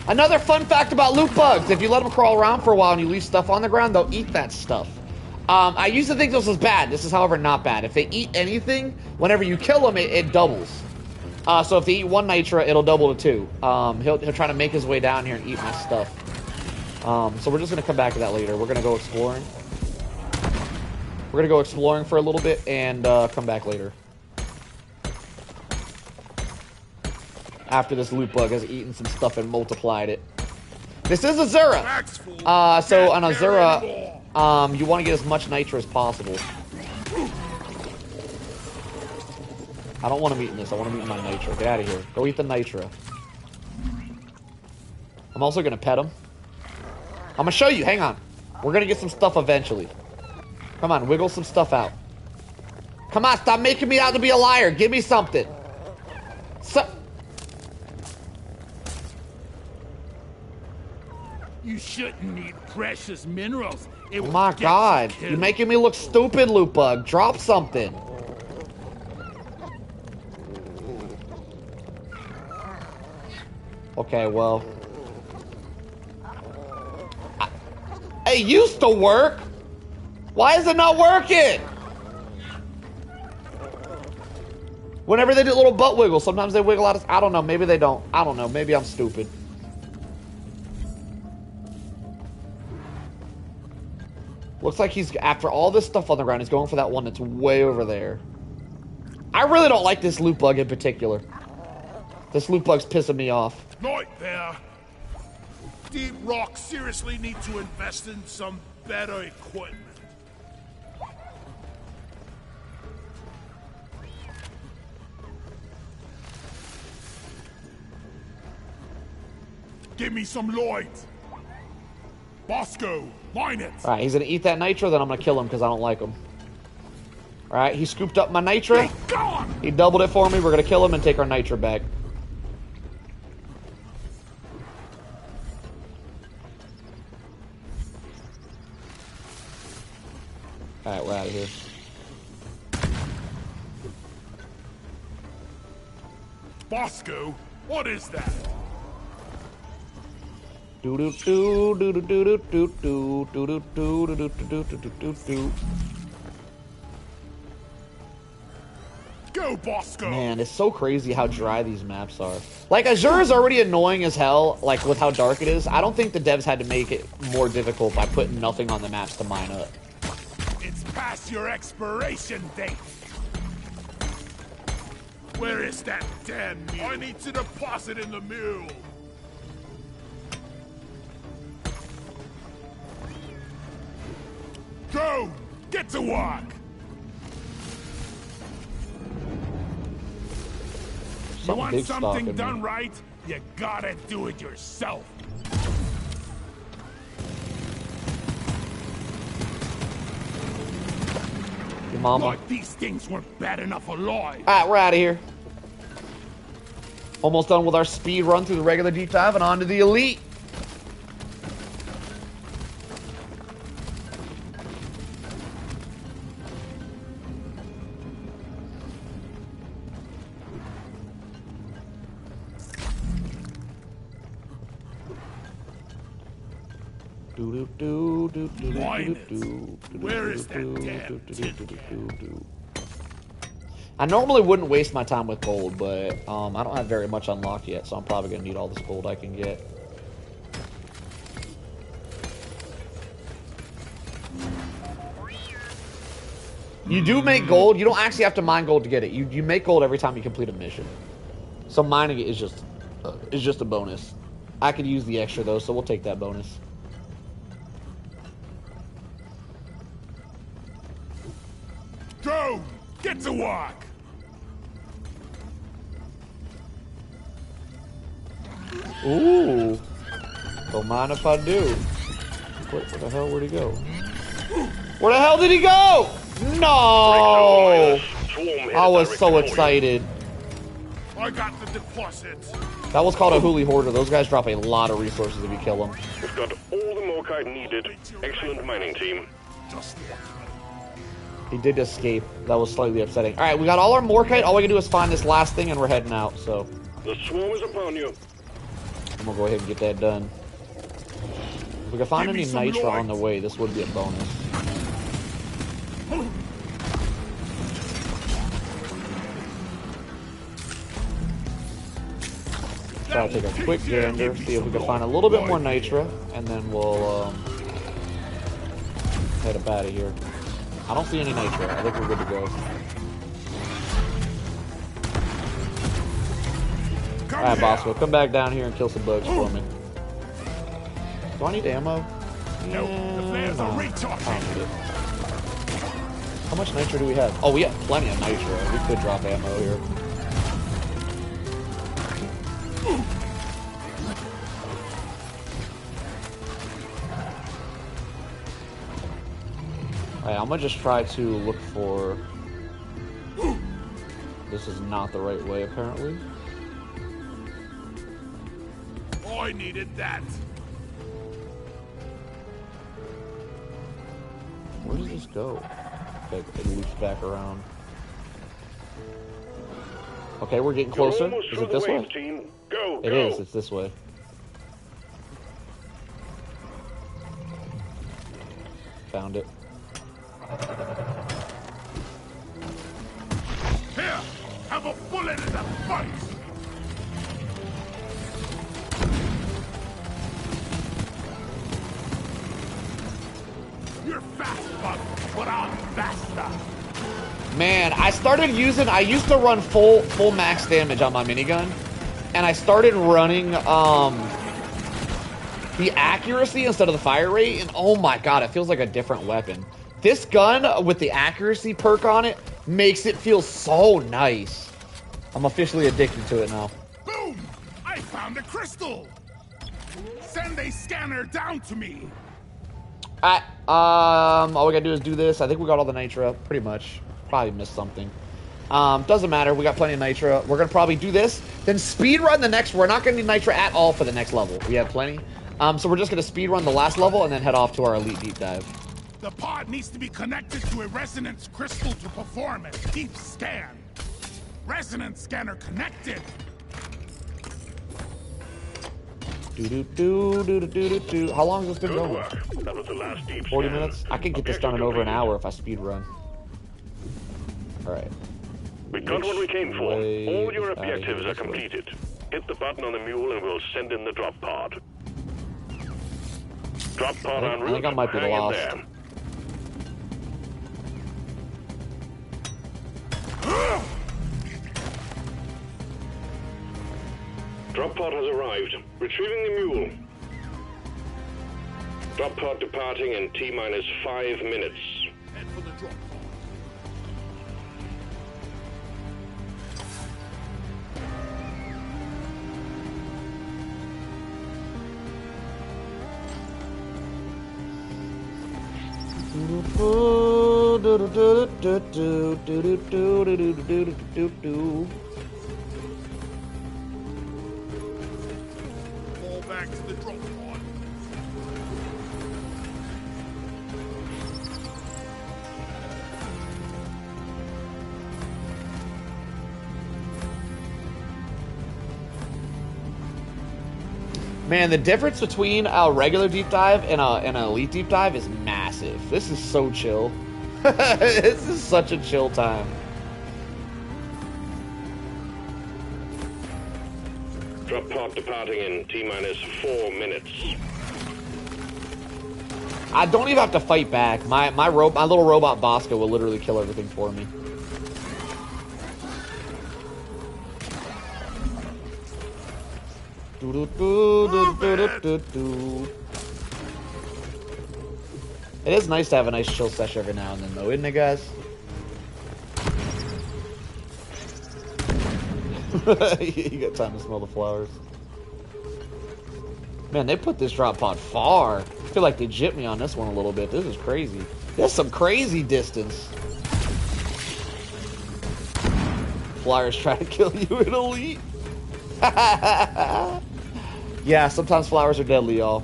Another fun fact about loot bugs: if you let them crawl around for a while and you leave stuff on the ground, they'll eat that stuff. I used to think this was bad. This is, however, not bad. If they eat anything, whenever you kill them, it doubles. So if they eat 1 nitra, it'll double to 2. He'll try to make his way down here and eat my stuff. So we're just gonna come back to that later. We're gonna go exploring. We're gonna go exploring for a little bit and come back later. After this loot bug has eaten some stuff and multiplied it. This is Azura. So on Azura, you want to get as much nitra as possible. I don't want him eating this. I want him eating my nitra. Get out of here. Go eat the nitra. I'm also going to pet him. I'm going to show you. Hang on. We're going to get some stuff eventually. Come on. Wiggle some stuff out. Come on, stop making me out to be a liar. Give me something. You shouldn't need precious minerals. It Oh will my get god. you You're killed. making me look stupid, Loot Bug. Drop something. Okay, well. It used to work. Why is it not working? Whenever they do little butt wiggles, sometimes they wiggle out of... I don't know. Maybe they don't. I don't know. Maybe I'm stupid. Looks like he's... After all this stuff on the ground, he's going for that one that's way over there. I really don't like this loot bug in particular. This loot bug's pissing me off. Right there. Deep Rock seriously need to invest in some better equipment. Give me some Lloyd. Bosco, mine it. Alright, he's gonna eat that nitro, then I'm gonna kill him because I don't like him. Alright, he scooped up my nitra. He doubled it for me. We're gonna kill him and take our nitra back. Alright, we're out of here. Bosco, what is that? Do do do do do do do do do do do do do do do do do. Go, Bosco! Man, it's so crazy how dry these maps are. Like, Azure is already annoying as hell, like, with how dark it is. I don't think the devs had to make it more difficult by putting nothing on the maps to mine up. It's past your expiration date. Where is that damn mule? I need to deposit in the mule. Go! Get to work! You want something done right? You gotta do it yourself. Your mama. Like these things weren't bad enough alive. Alright, we're out of here. Almost done with our speed run through the regular deep dive and on to the elite. Where is that damn tin? I normally wouldn't waste my time with gold, but I don't have very much unlocked yet, so I'm probably going to need all this gold I can get. You do make gold. You don't actually have to mine gold to get it. You make gold every time you complete a mission. So mining it is just a bonus. I could use the extra though, so we'll take that bonus. Go! Get to work! Ooh. Don't mind if I do. Where the hell? Where'd he go? Where the hell did he go? No! I was so excited. I got the deposit. That was called a Huli Hoarder. Those guys drop a lot of resources if you kill them. We've got all the Morkite needed. Excellent mining team. Just He did escape. That was slightly upsetting. Alright, we got all our Morkite. All we can do is find this last thing and we're heading out, so. The swarm is upon you. I'm gonna go ahead and get that done. If we can find any nitra on the way, this would be a bonus. Try to take a quick gander, see if we can find a little bit more nitra, and then we'll head up out of here. I don't see any nitra. I think we're good to go. Alright, boss, we'll come back down here and kill some bugs for me. Do I need ammo? no, the flares are I don't recharging. need it. How much nitra do we have? Oh, we have plenty of nitra. We could drop ammo here. Alright, I'm gonna just try to look for This is not the right way, apparently. I needed that. Where does this go? Okay, it loops back around. Okay, we're getting closer. Is it this way? Team. Go, It is. It's this way. Found it. Here, have a bullet in the fight. You're fast, bud, but I'm faster. Man, I used to run full max damage on my minigun, and I started running the accuracy instead of the fire rate, and oh my god, it feels like a different weapon. This gun with the accuracy perk on it makes it feel so nice. I'm officially addicted to it now. Boom! I found a crystal. Send a scanner down to me. All we gotta do is do this. I think we got all the nitra, pretty much. Probably missed something. Doesn't matter. We got plenty of nitra. We're gonna probably do this, then speed run the next. We're not gonna need nitra at all for the next level. We have plenty. So we're just gonna speed run the last level and then head off to our elite deep dive. The pod needs to be connected to a resonance crystal to perform a deep scan. Resonance scanner connected. How long has this been Good going? work. That was the last deep 40 scan. minutes? I could get this done in over an hour if I speed run. Alright. We got what we came for. Way All your is out of here objectives are this way? completed. Hit the button on the mule and we'll send in the drop pod. Drop pod en route. I think I might be Hang in lost. there. Drop pod has arrived. Retrieving the mule. Drop pod departing in T-minus 5 minutes. Head for the drop pod. Fall back to the drop pod. Man, the difference between a regular deep dive and an elite deep dive is massive. This is so chill. This is such a chill time. Drop pod departing in T-minus 4 minutes. I don't even have to fight back. My little robot Bosco will literally kill everything for me. It is nice to have a nice chill session every now and then, though, isn't it, guys? You got time to smell the flowers. Man, they put this drop pod far. I feel like they gypped me on this one a little bit. This is crazy. There's some crazy distance. Flyers try to kill you in elite. Yeah, sometimes flowers are deadly, y'all.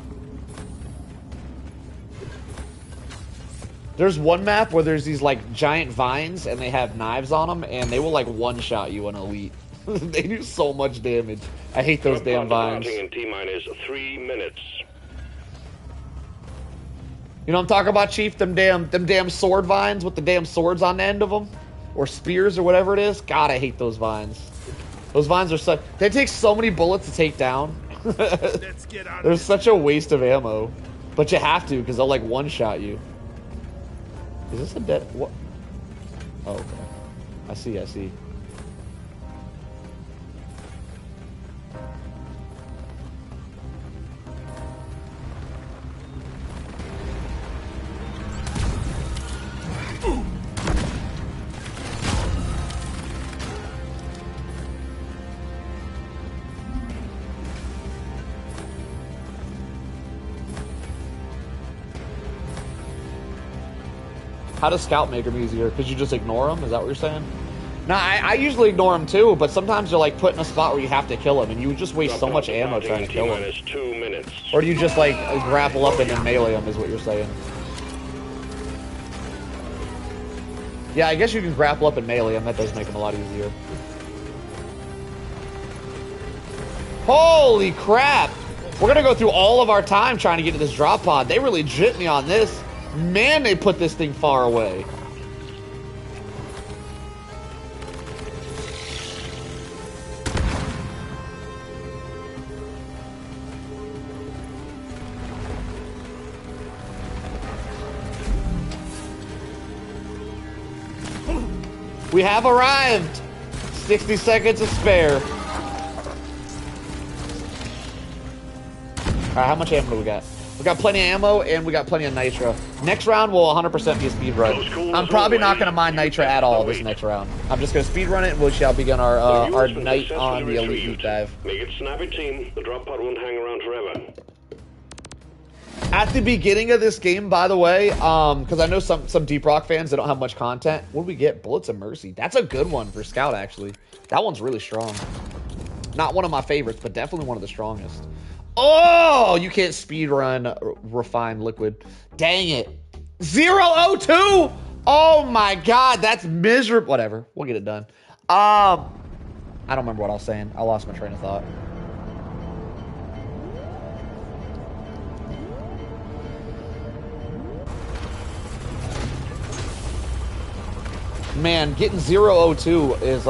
There's one map where there's these like giant vines and they have knives on them and they will like one-shot you in elite. They do so much damage. I hate those damn vines. Departing in T-minus 3 minutes. You know what I'm talking about, Chief? Them damn sword vines with the damn swords on the end of them, or spears or whatever it is. God, I hate those vines. Those vines are such. They take so many bullets to take down. Let's get out of They're here. such a waste of ammo, but you have to because they'll like one-shot you. Is this a dead? What? Oh, okay. I see. I see. How does scout make them easier? Because you just ignore them? Is that what you're saying? Now, I usually ignore them too, but sometimes they're like put in a spot where you have to kill them, and you just waste so much ammo trying to kill them. 2 minutes. Or do you just like grapple up and then melee them, is what you're saying? Yeah, I guess you can grapple up and melee them. That does make them a lot easier. Holy crap! We're gonna go through all of our time trying to get to this drop pod. They really jipped me on this. Man, they put this thing far away. We have arrived. 60 seconds to spare. Alright, how much ammo do we got? We got plenty of ammo and we got plenty of nitro. Next round will 100% be a speed run. I'm probably not going to mine nitro at all this next round. I'm just going to speed run it and we shall begin our night on the elite deep dive. Make it snappy, team. The drop pod won't hang around forever. At the beginning of this game, by the way, because I know some Deep Rock fans that don't have much content. What do we get? Bullets of Mercy. That's a good one for Scout, actually. That one's really strong. Not one of my favorites, but definitely one of the strongest. Oh, you can't speed run refined liquid. Dang it. 002? Oh my god, that's miserable. Whatever, we'll get it done. I don't remember what I was saying. I lost my train of thought. Man, getting 002 is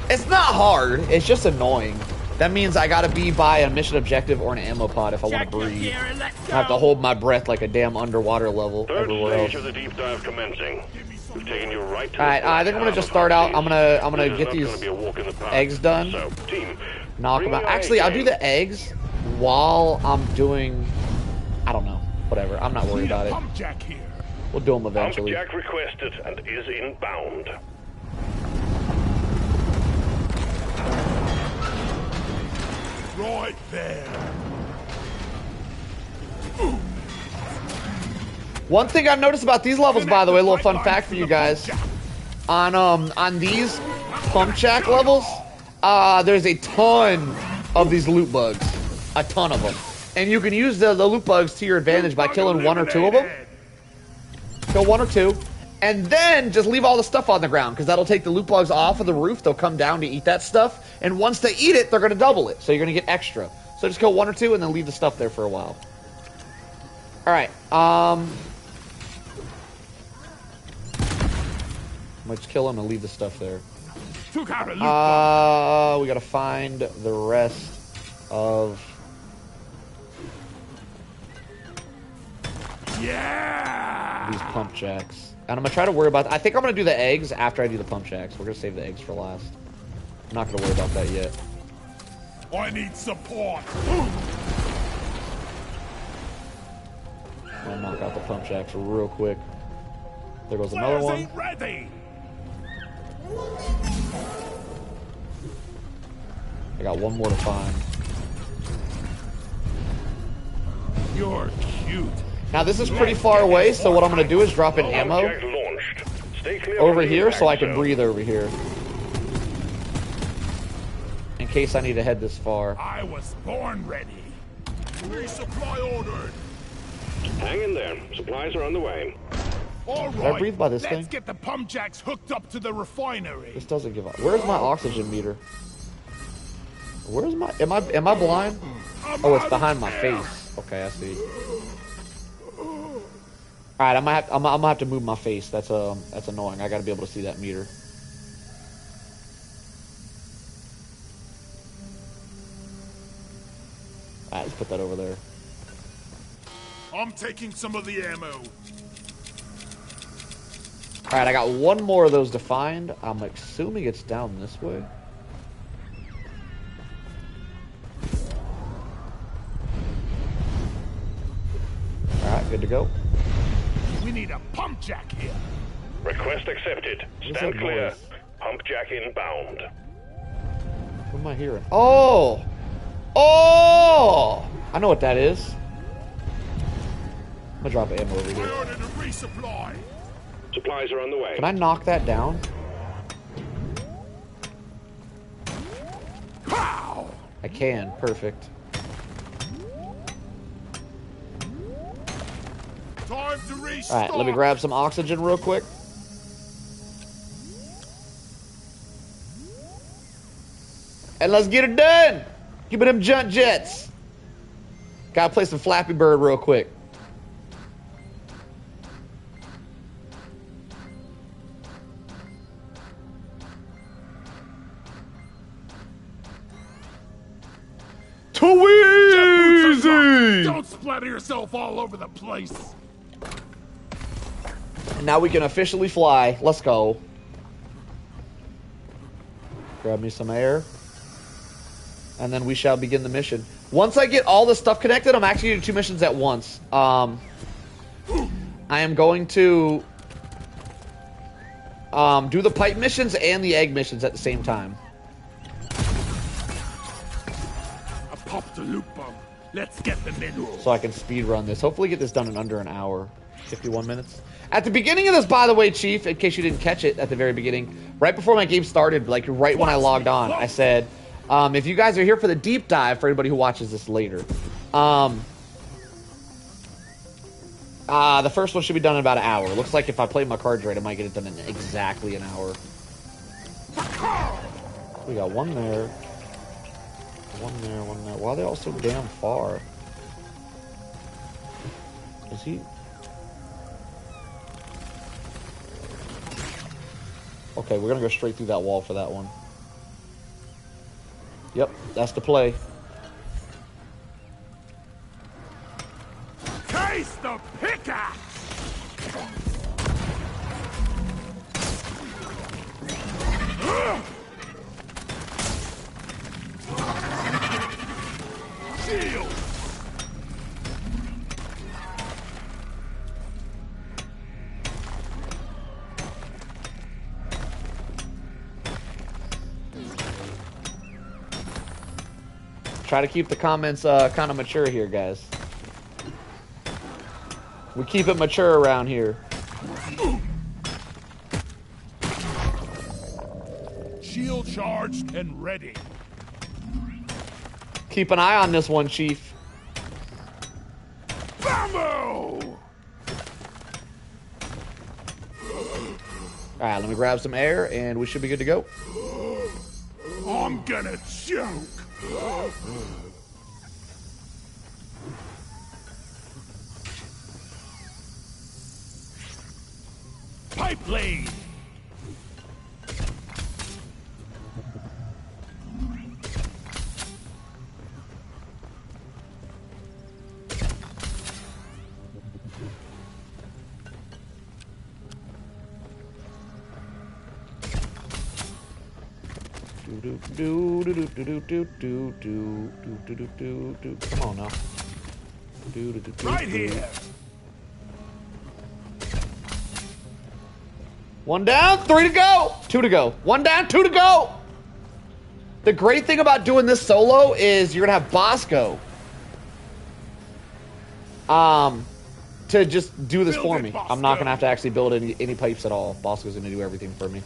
it's not hard, it's just annoying. That means I gotta be by a mission objective or an ammo pod if I want to breathe. I have to hold my breath like a damn underwater level everywhere else. Third stage of the deep dive commencing. We've taken you right to Alright, I think I'm gonna just start out. I'm gonna get these eggs done. So, team, Knock them out. Actually, I'll do the eggs while I'm doing. I don't know. Whatever. I'm not worried about it. We'll do them eventually. Jack requested and is inbound. Right there. One thing I've noticed about these levels, by the way, a little fun fact for you guys. On these pump jack levels, there's a ton of these loot bugs. A ton of them. And you can use the loot bugs to your advantage by killing one or two of them. Kill one or two. And then just leave all the stuff on the ground, because that'll take the loot bugs off of the roof. They'll come down to eat that stuff. And once they eat it, they're going to double it. So you're going to get extra. So just kill one or two and then leave the stuff there for a while. Alright. Let's kill him and leave the stuff there. We got to find the rest of... these pump jacks. And I'm going to try to worry about... I think I'm going to do the eggs after I do the pump jacks. We're going to save the eggs for last. I'm not going to worry about that yet. I need support. I'll knock out the pump jacks real quick. There goes another one. Ain't ready. I got one more to find. You're cute. Now this is pretty far away, so what I'm going to do is drop in ammo over here so I can breathe over here. In case I need to head this far. I was born ready. Resupply ordered. Hang in there. Supplies are on the way. All right. Did I breathe by this thing? Let's get the pump jacks hooked up to the refinery. This doesn't give up. Where's my oxygen meter? Where's my... Am I blind? Oh, it's behind my face. Okay, I see. Alright, I'm gonna have to move my face. That's annoying. I gotta be able to see that meter. Alright, let's put that over there. I'm taking some of the ammo. Alright, I got one more of those to find. I'm assuming it's down this way. Alright, good to go. We need a pump jack here. Request accepted. Stand clear. Pump jack inbound. What am I hearing? Oh! Oh! I know what that is. I'm gonna drop ammo over here. I ordered a resupply. Supplies are on the way. Can I knock that down? I can. Perfect. Time to restart. Alright, let me grab some oxygen real quick. And let's get it done! Give me them jump jets! Gotta play some Flappy Bird real quick. Too easy! Don't splatter yourself all over the place. And now we can officially fly. Let's go. Grab me some air. And then we shall begin the mission. Once I get all the stuff connected, I'm actually doing 2 missions at once. I am going to do the pipe missions and the egg missions at the same time. I popped the loop bomb. Let's get the minerals. So I can speed run this. Hopefully get this done in under an hour. 51 minutes. At the beginning of this, by the way, Chief, in case you didn't catch it at the very beginning, right before my game started, like right when I logged on, I said, if you guys are here for the deep dive, for anybody who watches this later, the first one should be done in about an hour. Looks like if I play my cards right, I might get it done in exactly an hour. We got one there. One there, one there. Why are they all so damn far? Is he? Okay, we're gonna go straight through that wall for that one. Yep, that's the play. Case the pickaxe! Shield! Try to keep the comments kind of mature here, guys. We keep it mature around here. Shield charged and ready. Keep an eye on this one, Chief. Bambo! Alright, let me grab some air and we should be good to go. I'm gonna choke. Pipe lane. Come on now. Right here. One down, 3 to go. 2 to go. 1 down, 2 to go. The great thing about doing this solo is you're gonna have Bosco. To just do this for me. I'm not gonna have to actually build any pipes at all. Bosco's gonna do everything for me.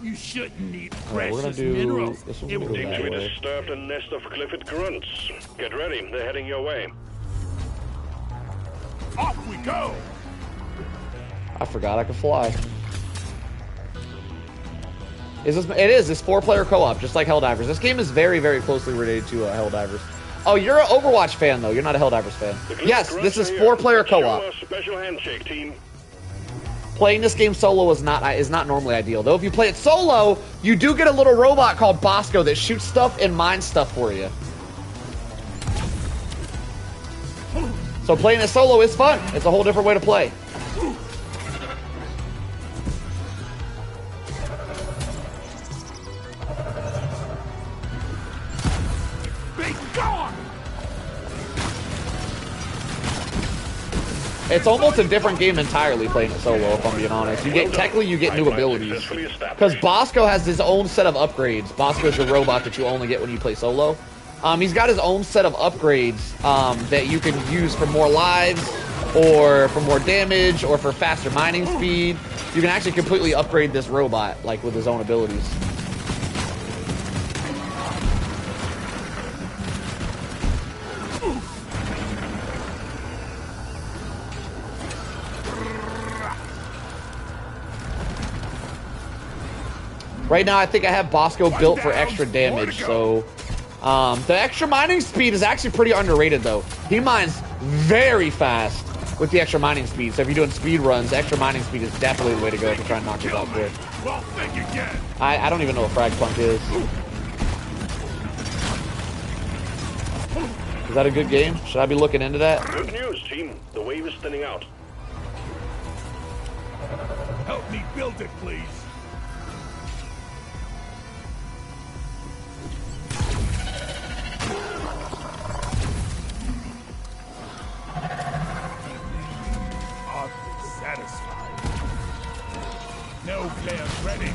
You shouldn't need Right, we're gonna precious do minerals. this. It will That Think we way. disturbed a nest of Clifford grunts. Get ready, they're heading your way. Off we go. I forgot I could fly. Is this? It is. It's 4-player co-op, just like Helldivers. This game is very, very closely related to Helldivers. Oh, you're an Overwatch fan though. You're not a Helldivers fan. Yes, this is 4-player co-op. Special handshake, team. Playing this game solo is not normally ideal. Though if you play it solo, you do get a little robot called Bosco that shoots stuff and mines stuff for you. So playing it solo is fun. It's a whole different way to play. Be gone. It's almost a different game entirely playing it solo, if I'm being honest. You get technically you get new abilities. Because Bosco has his own set of upgrades. Bosco is the robot that you only get when you play solo. He's got his own set of upgrades that you can use for more lives, or for more damage, or for faster mining speed. You can actually completely upgrade this robot, like with his own abilities. Right now, I think I have Bosco built for extra damage, so... the extra mining speed is actually pretty underrated, though. He mines very fast with the extra mining speed, so if you're doing speed runs, extra mining speed is definitely the way to go if you're trying to knock these out quick. I don't even know what frag punk is. Is that a good game? Should I be looking into that? Good news, team. The wave is thinning out. Help me build it, please. Oddly satisfied. No players ready.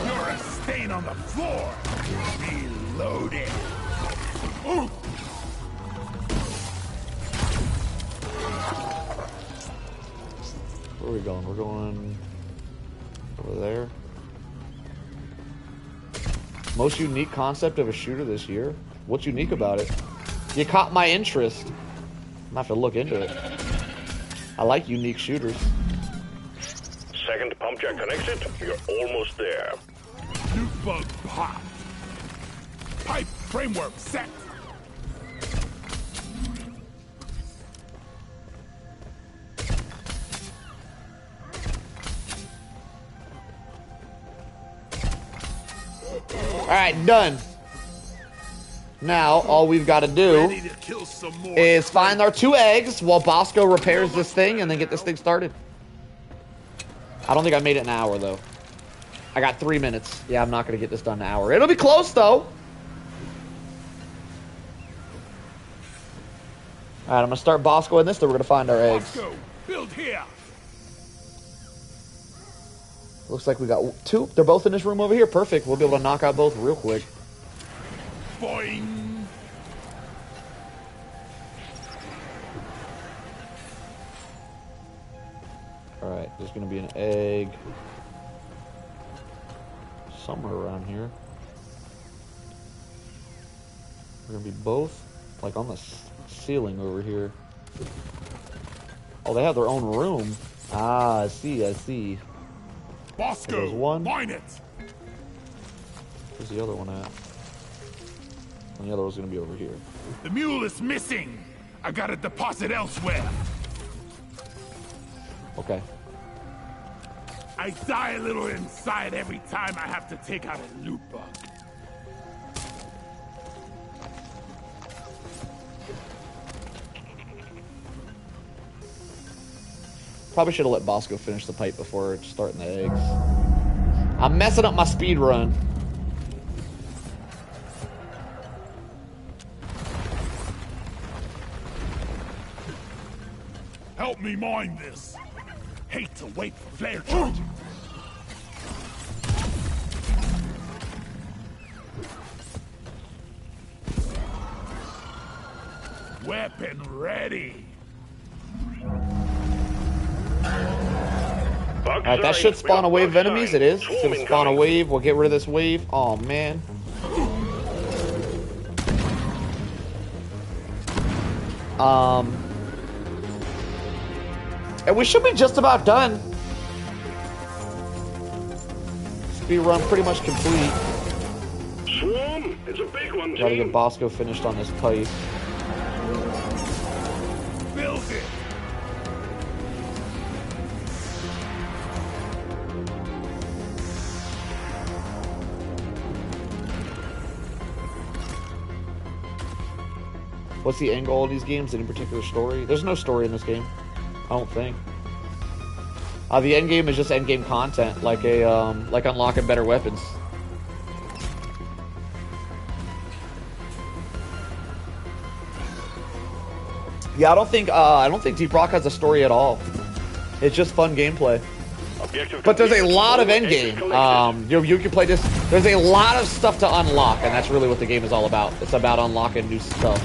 You're a stain on the floor. Reloading. Ooh. Where are we going? We're going over there. Most unique concept of a shooter this year? What's unique about it? You caught my interest. I'm gonna have to look into it. I like unique shooters. Second pump jack connected. You're almost there. New bug pop. Pipe framework set. Alright, done. Now, all we've got to do is find our 2 eggs while Bosco repairs this thing and then get this thing started. I don't think I made it an hour, though. I got 3 minutes. Yeah, I'm not going to get this done in an hour. It'll be close, though. Alright, I'm going to start Bosco in this, then we're going to find our eggs. Bosco, build here. Looks like we got 2. They're both in this room over here. Perfect. We'll be able to knock out both real quick. Boing. Alright, there's going to be an egg somewhere around here. We're going to be both, like, on the ceiling over here. Oh, they have their own room. Ah, I see, I see. Bosco, there's one. mine it. Where's the other one at? And the other one's gonna be over here. The mule is missing. I got a deposit elsewhere. Okay. I die a little inside every time I have to take out a loot bug. Probably should have let Bosco finish the pipe before starting the eggs. I'm messing up my speed run. Help me mine this. Hate to wait for flare charging. Weapon ready. Alright, that should spawn a wave of enemies. It is. It's gonna spawn a wave. We'll get rid of this wave. Oh, man. And we should be just about done. Speed run pretty much complete. Swarm, it's a big one, Gotta team. get Bosco finished on this pipe. Build it. What's the end goal of these games? Any particular story? There's no story in this game. I don't think. The end game is just end game content, like like unlocking better weapons. Yeah, I don't think Deep Rock has a story at all. It's just fun gameplay. But there's a lot of end game. You can play this. There's a lot of stuff to unlock, and that's really what the game is all about. It's about unlocking new stuff.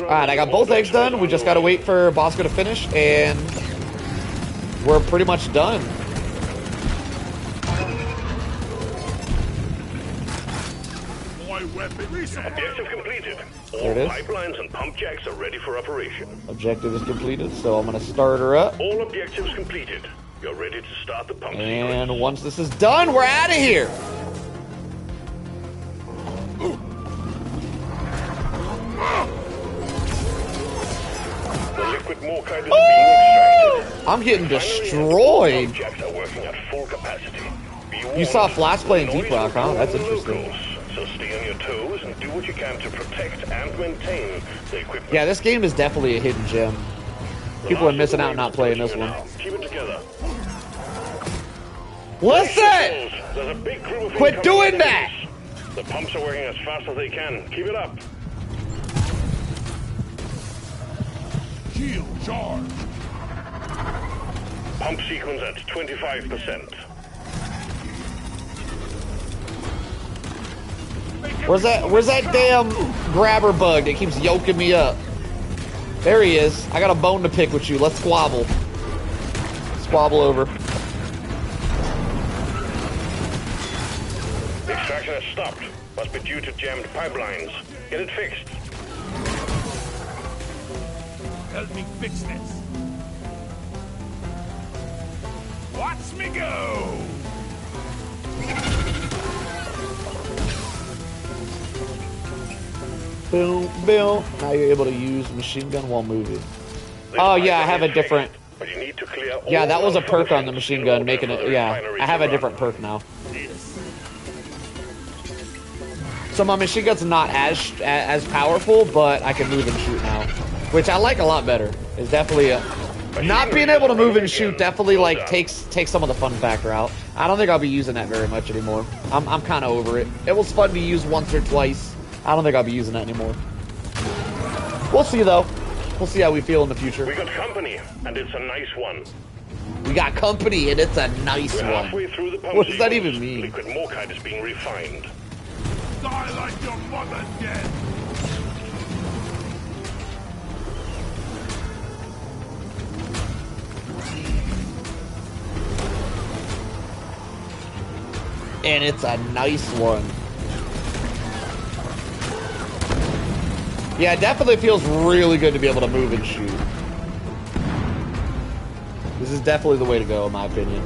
Alright, I got both eggs done. We just gotta wait for Bosco to finish, and we're pretty much done. My my weapon. Objective completed. All There it is. pipelines and pump jacks are ready for operation. Objective is completed, so I'm gonna start her up. All objectives completed. You're ready to start the pump And sequence. once this is done, we're out of here. The liquid morkite is being extracted. I'm getting Finally, destroyed. pump jacks are working at full capacity. Be You warned, saw Flash playing noise Deep Rock, huh? will That's draw the interesting. locals, so stay on your toes and do what you can to protect and maintain the equipment. Yeah, this game is definitely a hidden gem. People are missing out not playing this one. Keep it together. What's that? There's a big group of Quit incoming doing that! enemies. The pumps are working as fast as they can. Keep it up. Shield charge. Pump sequence at 25%. Where's that damn grabber bug that keeps yoking me up? There he is. I got a bone to pick with you. Let's squabble. Squabble over. The extraction has stopped. Must be due to jammed pipelines. Get it fixed. Help me fix this. Watch me go! Boom, boom. Now you're able to use machine gun while moving. Oh yeah, I have a different. But you need to clear all Yeah, that was a perk on the malfunctions machine in gun, order making for it. the Yeah, refinery I have to a run. different perk now. This. So my machine gun's not as powerful, but I can move and shoot now, which I like a lot better. It's definitely a. Not being able to move and shoot definitely like takes some of the fun factor out. I don't think I'll be using that very much anymore. I'm kind of over it. It was fun to use once or twice. I don't think I'll be using that anymore. We'll see though. We'll see how we feel in the future. We got company, and it's a nice one. We got company and it's a nice We're one. halfway through the pump What does that sequence. even mean? Liquid morkite is being refined. Die like your mother dead. And it's a nice one. Yeah, it definitely feels really good to be able to move and shoot. This is definitely the way to go, in my opinion.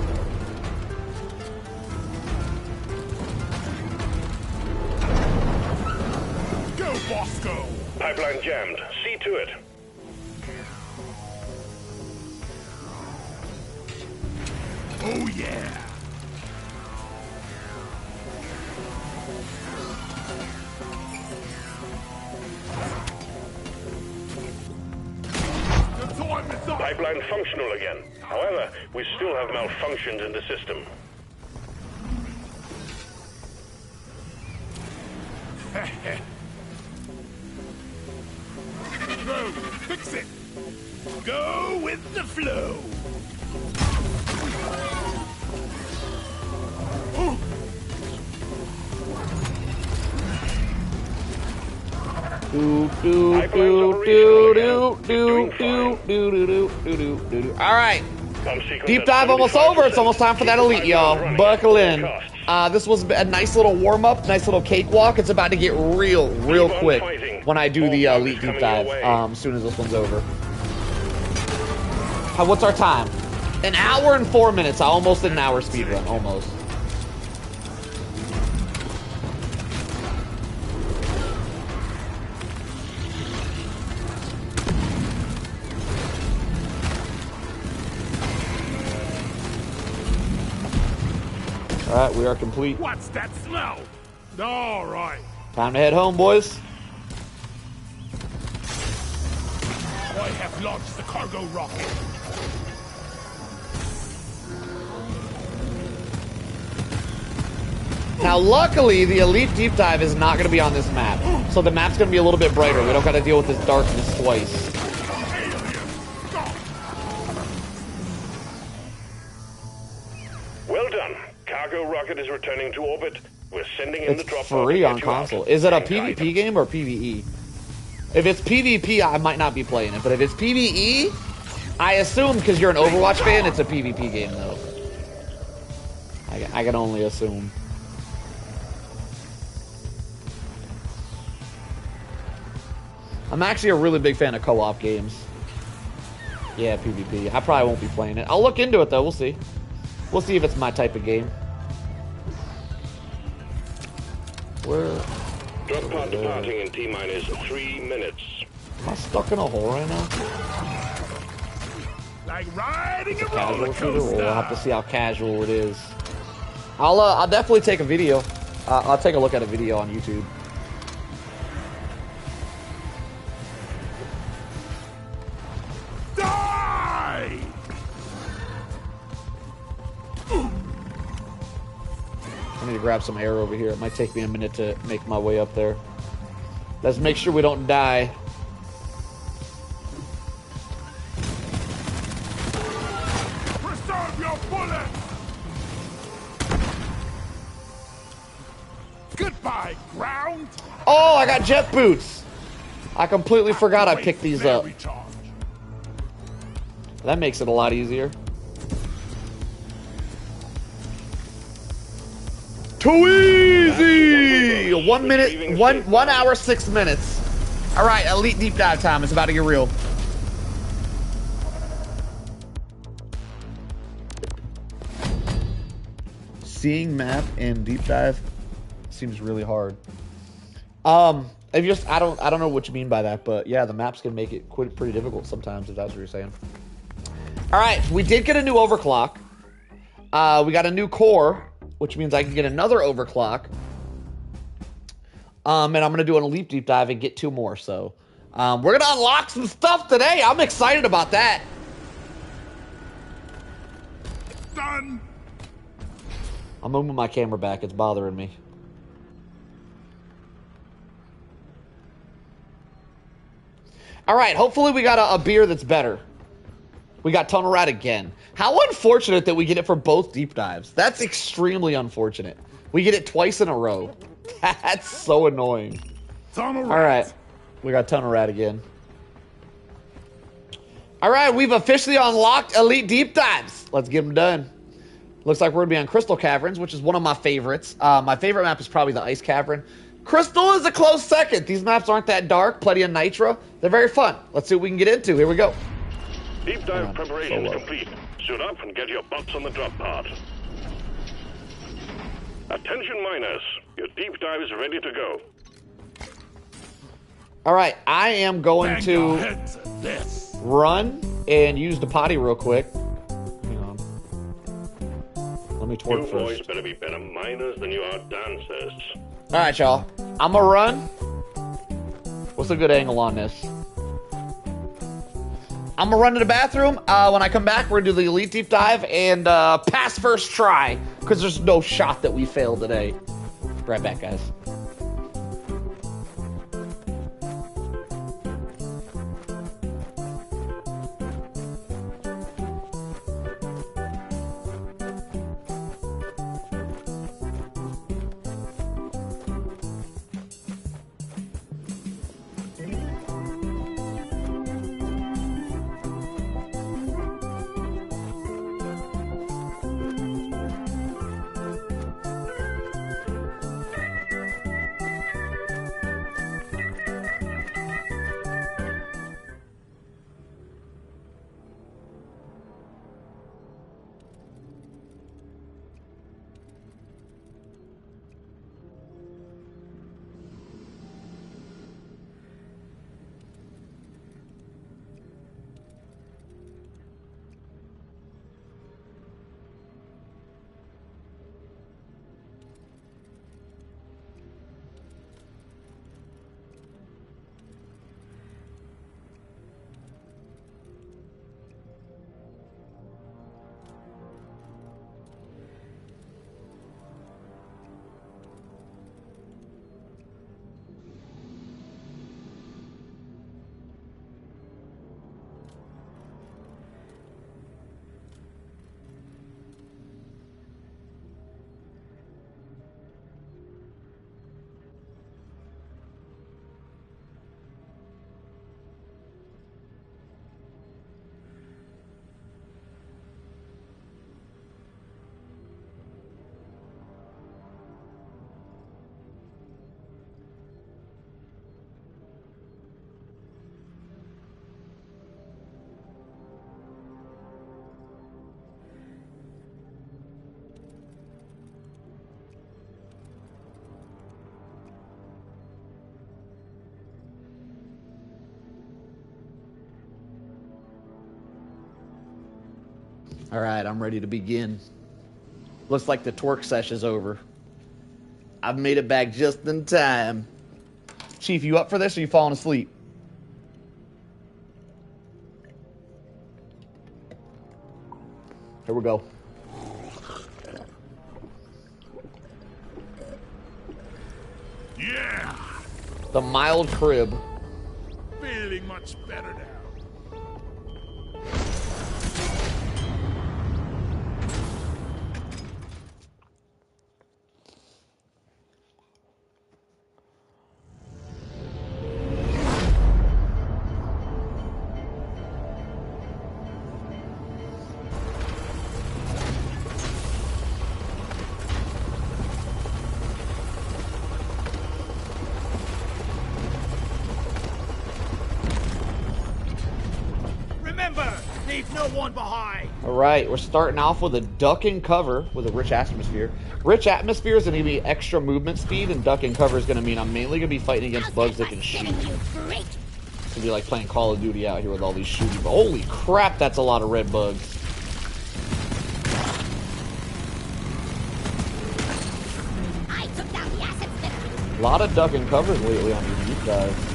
Go, Bosco! Pipeline jammed. See to it. Oh yeah! The time is up! Pipeline functional again. However, we still have malfunctions in the system. Go! Fix it! Go with the flow! Do do do do do do do do do do do do. All right. Pump sequence Deep at dive almost 75%. over. It's almost time for that Keep the elite, y'all. pipelines running Buckle at in. all costs. This was a nice little warm up, nice little cakewalk. It's about to get real Keep on quick fighting. when I do All the bugs elite deep coming dive. your way. As soon as this one's over. What's our time? An hour and 4 minutes. I almost did an hour speed run. Almost. All right, we are complete. What's that smell? All right. Time to head home, boys. I have launched the cargo rocket. Now, luckily, the Elite Deep Dive is not going to be on this map. So the map's going to be a little bit brighter. We don't got to deal with this darkness twice. Well done. Cargo rocket is returning to orbit. We're sending in the It's drop free pod on to get you out. console. Is it a Hang tight. PvP game or PvE? If it's PvP, I might not be playing it. But if it's PvE, I assume because you're an Overwatch fan, it's a PvP game, though. I can only assume. I'm actually a really big fan of co-op games. Yeah, PvP. I probably won't be playing it. I'll look into it though. We'll see. We'll see if it's my type of game. Where? Drop pod departing in T-minus 3 minutes. Am I stuck in a hole right now? Like riding a roller Casual shooter? coaster. We'll have to see how casual it is. I'll definitely take a video. I'll take a look at a video on YouTube. Die! I need to grab some air over here. It might take me a minute to make my way up there. Let's make sure we don't die. Preserve your bullet! Goodbye, ground! Oh, I got jet boots. I completely forgot I picked these up. Recharge. That makes it a lot easier. Too easy! 1 minute, 1 hour, 6 minutes. All right, elite deep dive time. It's about to get real. Seeing map and deep dive seems really hard. If you just, I don't know what you mean by that, but yeah, the maps can make it pretty difficult sometimes, if that's what you're saying. All right, we did get a new overclock. We got a new core, which means I can get another overclock. And I'm gonna do an elite deep dive and get 2 more. So, we're gonna unlock some stuff today. I'm excited about that. Done! I'm moving my camera back. It's bothering me. All right, hopefully we got a beer that's better. We got Tunnel Rat again. How unfortunate that we get it for both deep dives. That's extremely unfortunate. We get it twice in a row. That's so annoying. Tunnel Rat. All right, we got Tunnel Rat again. All right, we've officially unlocked elite deep dives. Let's get them done. Looks like we're gonna be on Crystal Caverns, which is one of my favorites. My favorite map is probably the Ice Cavern. Crystal is a close second. These maps aren't that dark. Plenty of nitro. They're very fun. Let's see what we can get into. Here we go. Deep dive preparation complete. Suit up and get your butts on the drop pod. Attention miners, your deep dive is ready to go. All right, I am going Bang your to head to this. run and use the potty real quick. Hang on. Let me You twerk boys first. better be better miners than you are dancers. All right, y'all. I'm gonna run. What's a good angle on this? I'm gonna run to the bathroom. When I come back, we're gonna do the elite deep dive and pass first try because there's no shot that we failed today. Right back, guys. Alright, I'm ready to begin. Looks like the twerk session's over. I've made it back just in time. Chief, you up for this or you falling asleep? Here we go. Yeah! The mild crib. Feeling much better now. Leave no one behind. Alright, we're starting off with a duck and cover with a rich atmosphere. Rich atmosphere is going to be extra movement speed, and duck and cover is going to mean I'm mainly going to be fighting against bugs that can shoot. It's going to be like playing Call of Duty out here with all these shooting. But holy crap, that's a lot of red bugs. I took down the acid spinner. A lot of duck and covers lately on these deep dives.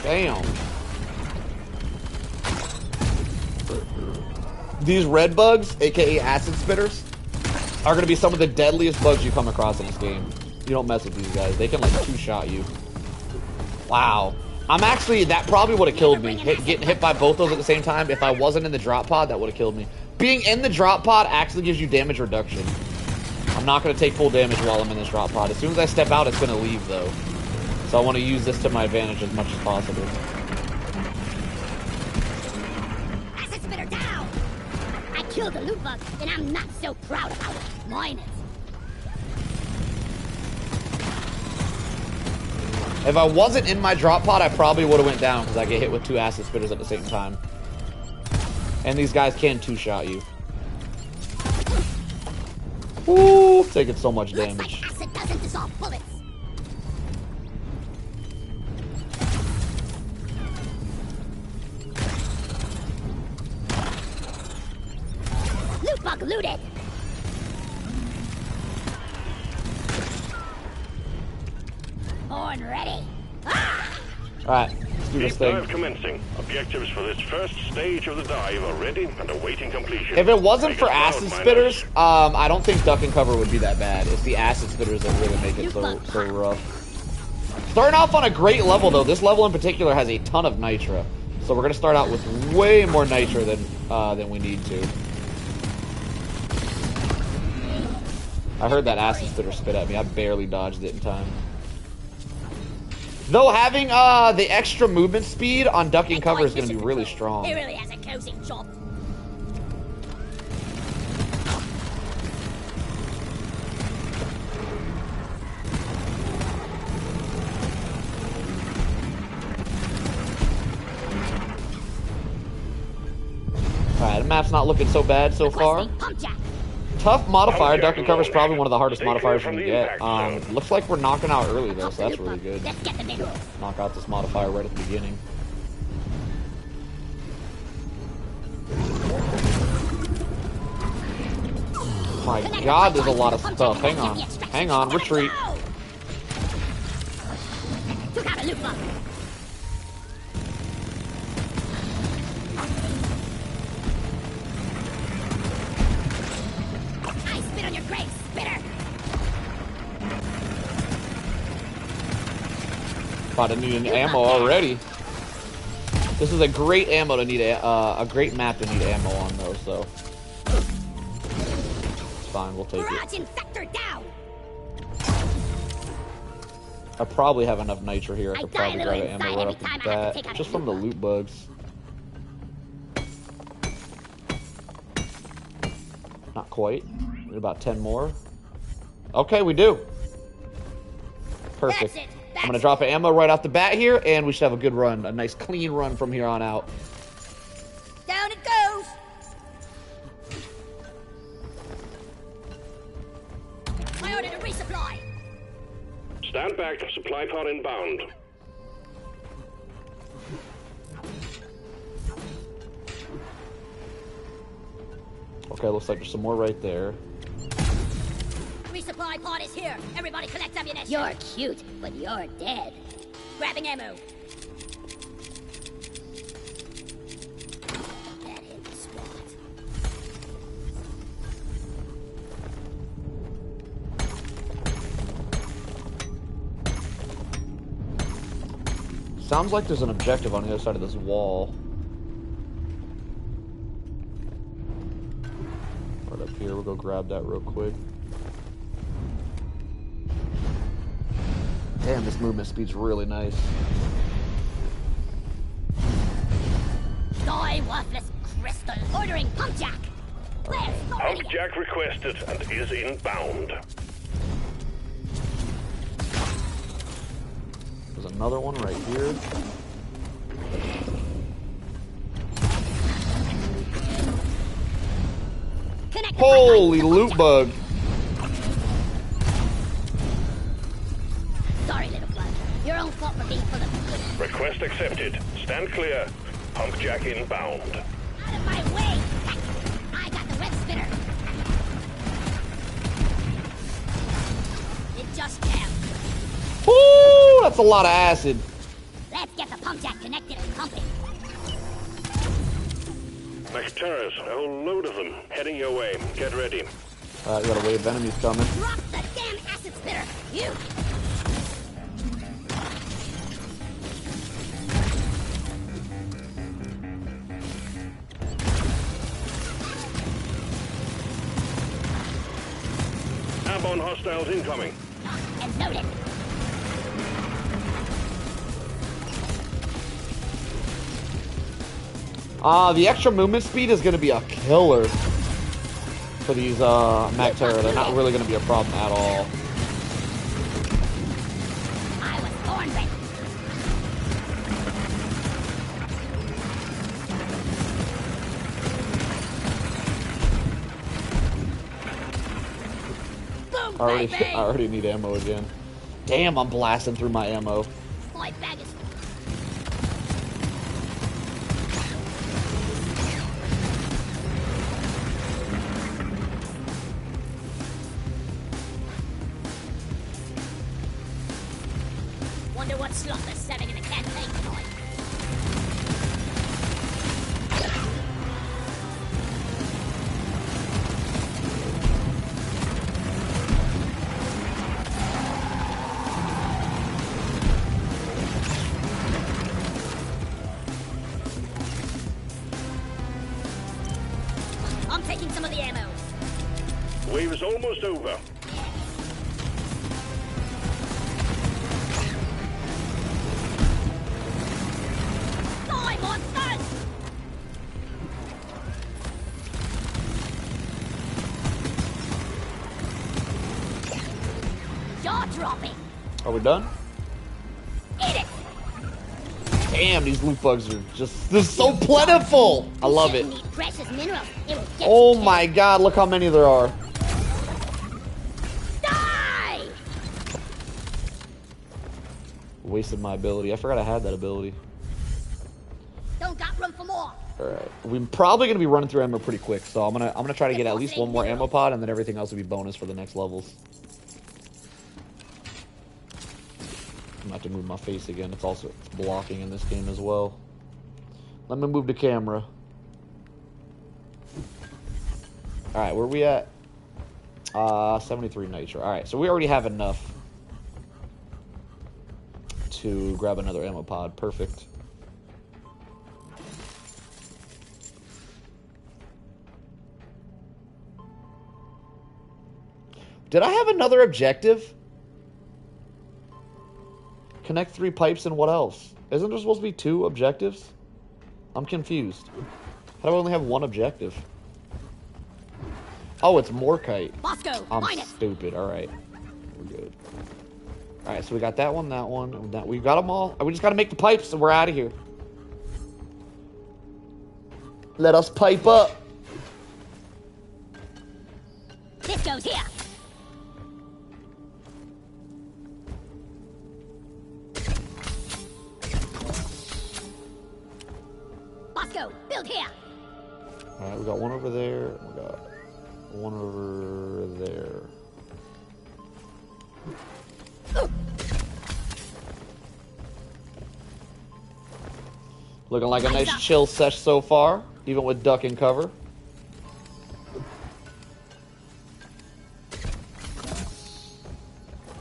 Damn. These red bugs, aka acid spitters, are going to be some of the deadliest bugs you come across in this game. You don't mess with these guys. They can like two-shot you. Wow. I'm actually, that probably would have killed me. Getting hit by both those at the same time. If I wasn't in the drop pod, that would have killed me. Being in the drop pod actually gives you damage reduction. I'm not going to take full damage while I'm in this drop pod. As soon as I step out, it's going to leave though. So I want to use this to my advantage as much as possible. Acid spitter down! I killed a loot bug, and I'm not so proud about it. Mine is. If I wasn't in my drop pod, I probably would have went down because I get hit with two acid spitters at the same time. And these guys can two-shot you. Woo! Taking so much damage. Looks like acid doesn't dissolve bullets. Loot bug looted. Born ready. Ah! Alright, let's do this Deep thing. dive commencing. Objectives for this first stage of the dive are ready and awaiting completion. If it wasn't for Take us acid out, spitters, miners. I don't think duck and cover would be that bad. It's the acid spitters that really make it so rough. Starting off on a great level though. This level in particular has a ton of nitra. So we're gonna start out with way more nitra than we need to. I heard that acid spitter spit at me. I barely dodged it in time. Though having the extra movement speed on duck and cover is going to be really strong. He really has a cozy job. Alright, the map's not looking so bad so far. Tough modifier. Duck and cover is probably one of the hardest modifiers you can get. Looks like we're knocking out early though, so that's really good. Knock out this modifier right at the beginning. My god, there's a lot of stuff. Hang on. Hang on, retreat. Took out a loot bug. I spit on your grave, spitter. About to need an ammo already. This is a great ammo to need a great map to need ammo on though, so it's fine. We'll take Barrage it. infector down. I probably have enough nitro here. I could I die a probably little grab an ammo inside right every off time the I have to bat, take out a just from the loot bugs. Not quite. Need about 10 more. Okay, we do. Perfect. That's it. I'm gonna drop an ammo right off the bat here, and we should have a good run. A nice clean run from here on out. Down it goes! I ordered a resupply! Stand back. Supply pod inbound. Okay, looks like there's some more right there. Resupply pod is here! Everybody collect ammunition! You're cute, but you're dead. Grabbing ammo. That hit the spot. Sounds like there's an objective on the other side of this wall. Right up here, we'll go grab that real quick. Damn, this movement speed's really nice. Die, worthless crystal! Ordering pump jack! Where's the Pump radio? jack requested and is inbound. There's another one right here. Connect the Holy pipeline. loot bug! Sorry, little bug. Your own fault for being full of... Request accepted. Stand clear. Pump jack inbound. Out of my way! I got the web spinner! It just jammed. Woo! That's a lot of acid. Let's get the pump jack connected and pumping. Terrors, a whole load of them. Heading your way. Get ready. We got a wave of enemies coming. Drop the damn acid spitter! You! Airborne hostiles incoming. And loaded. The extra movement speed is going to be a killer for these Mac Terror. They're not really going to be a problem at all. I was born ready. Boom, I baby! already need ammo again. Damn, I'm blasting through my ammo. My bag is... Wonder what slot they're setting in the campaign tonight. I'm taking some of the ammo. Wave is almost over. Die, monsters! Jaw dropping. Are we done? Eat it. Damn, these loot bugs are just—they're so plentiful. I love it. You need precious minerals. It will get Oh you my god, look how many there are. Die! Wasted my ability. I forgot I had that ability. Don't got room for more. All right, we're probably gonna be running through ammo pretty quick, so I'm gonna try to get at least one more ammo pod, and then everything else will be bonus for the next levels. I'm gonna have to move my face again. It's blocking in this game as well. Let me move the camera. All right, where are we at? 73 nitro. All right, so we already have enough to grab another ammo pod. Perfect. Did I have another objective? Connect 3 pipes and what else? Isn't there supposed to be 2 objectives? I'm confused. How do I only have 1 objective? Oh, it's Morkite. Bosco, I'm mine it. stupid. All right. We're good. All right, so we got that one, and that. We got them all. We just got to make the pipes, and we're out of here. Let us pipe up. This goes here. Bosco, build here. All right, we got one over there. We got one over there. Looking like a nice chill sesh so far, even with duck and cover.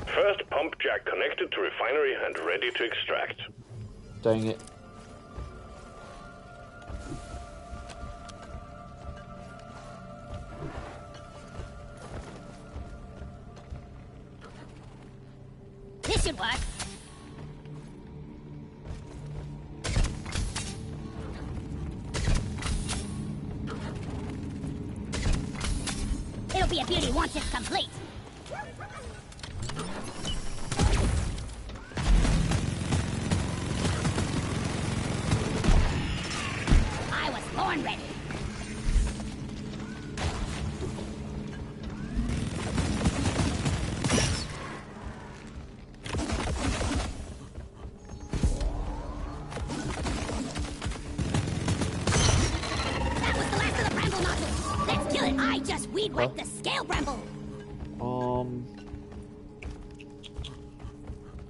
First pump jack connected to refinery and ready to extract. Dang it. This should work. It'll be a beauty once it's complete. I was born ready. That was the last of the bramble nozzles. Let's kill it. I just weed whacked the scale bramble.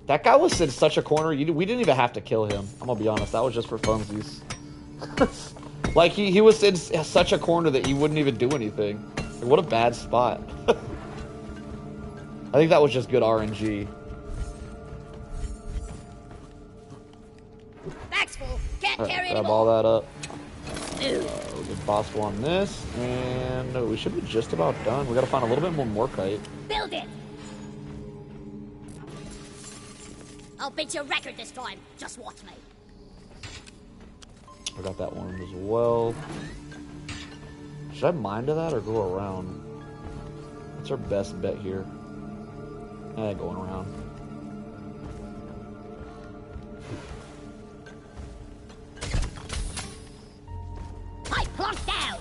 That guy was in such a corner. We didn't even have to kill him. I'm gonna be honest. That was just for funsies. Like he was in such a corner that he wouldn't even do anything. Like, what a bad spot. I think that was just good RNG. Back's full. Can't All right, carry grab anymore. all that up. Ooh. We'll get Bosco on this, and we should be just about done. We gotta find a little bit more morkite. Build it. I'll beat your record this time. Just watch me. I got that one as well. Should I mine to that or go around? What's our best bet here? Going around. Pipe plunk down.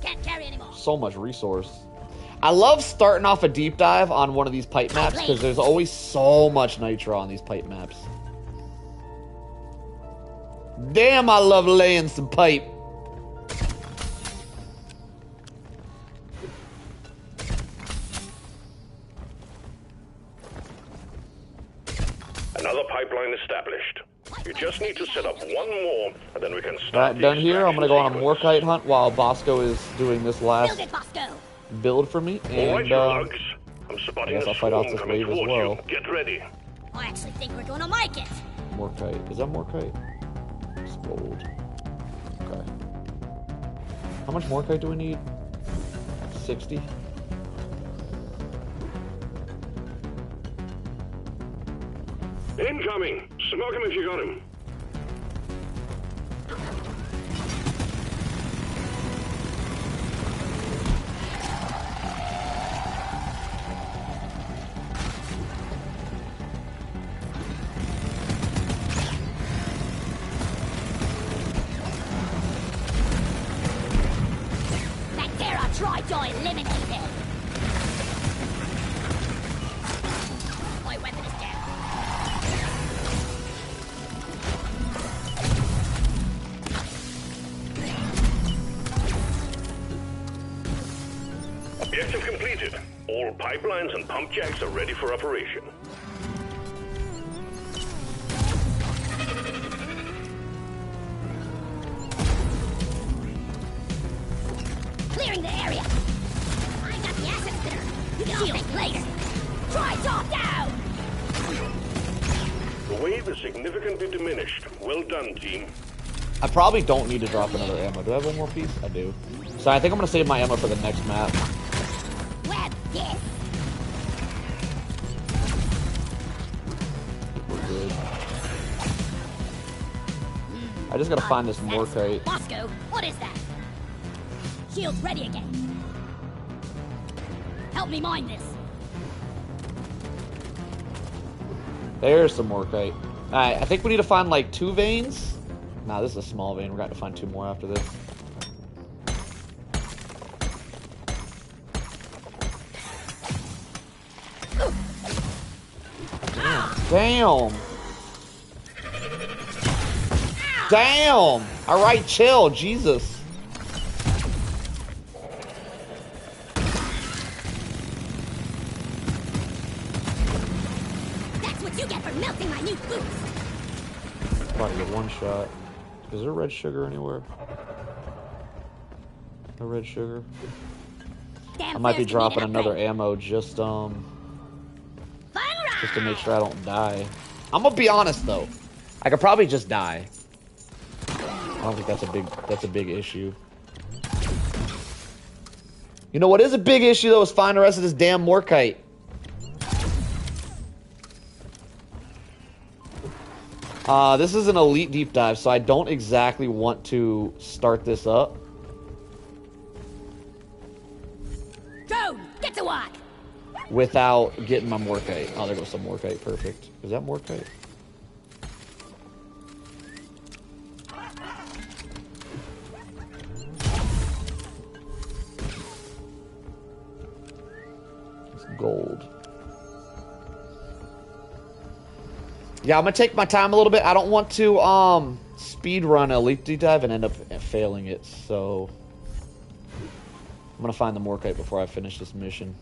Can't carry anymore. So much resource. I love starting off a deep dive on one of these pipe maps because there's always so much nitro on these pipe maps. Damn, I love laying some pipe. Another pipeline established. You just need to set up one more, and then we can start. Alright, done here. I'm gonna go on a sequence. morkite hunt while Bosco is doing this Build last it, Bosco. build for me. All right, And you lugs. I'm spotting I guess a I'll fight off swarm this coming wave as towards well. you. Get ready. I actually think we're gonna make it. morkite. Is that morkite? It's gold. Okay. How much morkite do we need? 60? Incoming. Smoke him if you got him. Bacteria try to eliminate it. My weapon is down. Objective completed. All pipelines and pump jacks are ready for operation. Clearing the area. I got the acid spitter. You can all take place. Try top down. The wave is significantly diminished. Well done, team. I probably don't need to drop another ammo. Do I have one more piece? I do. So I think I'm gonna save my ammo for the next map. Grab this. We're good. I just gotta find this Morkite. Bosco, what is that? Shield's ready again. Help me mine this. There's some Morkite. Alright, I think we need to find like 2 veins. Nah, this is a small vein. We're going to find 2 more after this. Damn. Damn. All right, chill. Jesus. That's what you get for melting my new boots. About to get one shot. Is there red sugar anywhere? No red sugar. Damn, I might be flares dropping can need an another upgrade. ammo just Fun to make ride. sure I don't die. I'm gonna be honest though. I could probably just die. I don't think that's a big issue. You know what is a big issue though is finding the rest of this damn Morkite. This is an elite deep dive, so I don't exactly want to start this up. Drone, get to work. Without getting my Morkite. Oh, there goes some Morkite. Perfect. Is that Morkite? It's gold. Yeah, I'm gonna take my time a little bit. I don't want to speed run a elite deep dive and end up failing it, so I'm gonna find the Morkite before I finish this mission.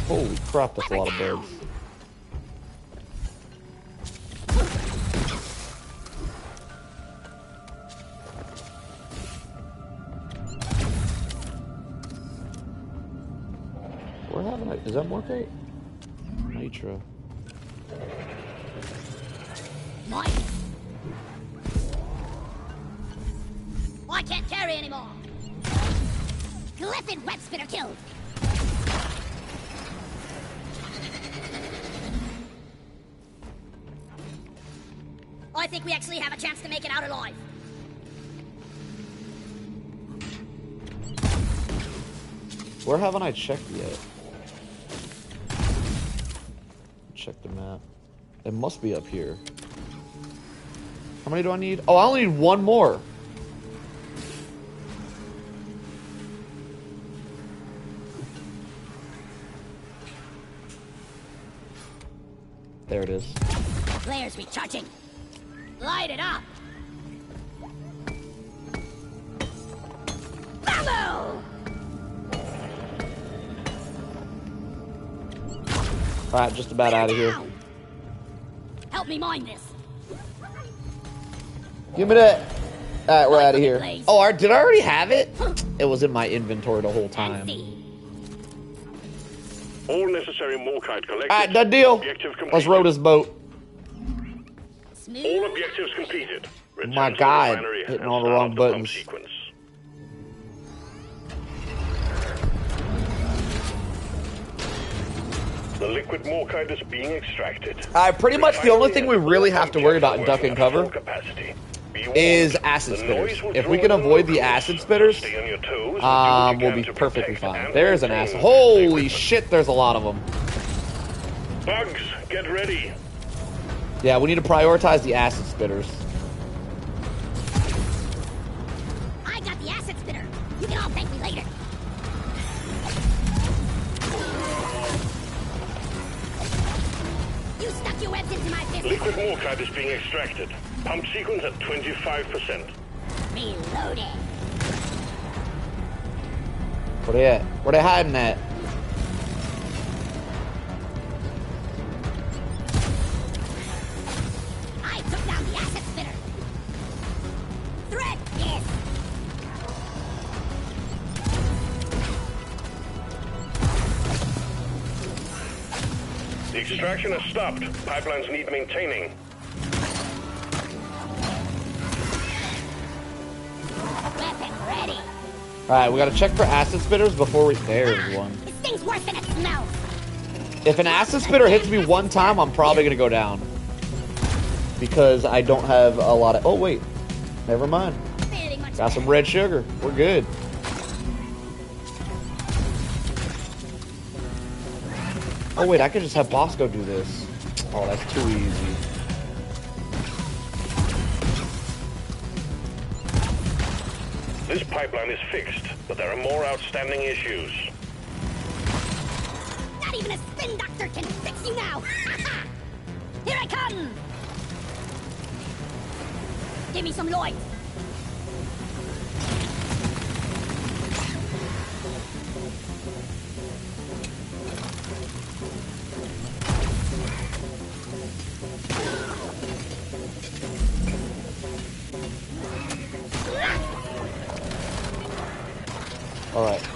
Holy crap, that's a lot of bugs. Where haven't I? Is that Morkite? Nitro. Mine. I can't carry anymore. Glyphid web spitter killed. I think we actually have a chance to make it out alive. Where haven't I checked yet? Check the map. It must be up here. How many do I need? Oh, I only need 1 more. There it is. Flares recharging. Light it up. Bravo! Alright, just about out of here. Help me mine this. Give me that. Alright, we're out of here. Oh, did I already have it? It was in my inventory the whole time. All necessary Morkite collected. Alright, done deal. Objective completed. Let's row this boat. All objectives completed. Return My to the God, refinery hitting and all the start wrong the buttons. pump sequence. The liquid Morkite is being extracted. Pretty much the only thing we really have to worry about in duck and cover Capacity. is acid spitters. If we can avoid the acid spitters, we'll be perfectly fine. There's an acid. Holy shit, there's a lot of them. Bugs, get ready. Yeah, we need to prioritize the acid spitters. I got the acid spitter. You can all thank me later. You stuck your webs into my business. Liquid Morkite is being extracted. Pump sequence at 25%. Reloading. Where they at? Where they hiding at? I took down the acid spitter. Threat is. The extraction has stopped. Pipelines need maintaining. Weapon ready. Alright, we gotta check for acid spitters before we... There's one. This thing's worse than it smells. If an acid spitter hits me one time, I'm probably gonna go down. Because I don't have a lot of... Oh, wait. Never mind. Got some red sugar. We're good. Oh, wait. I could just have Bosco do this. Oh, that's too easy. This pipeline is fixed, but there are more outstanding issues. Not even a spin doctor can fix you now! Here I come! Give me some light! Alright.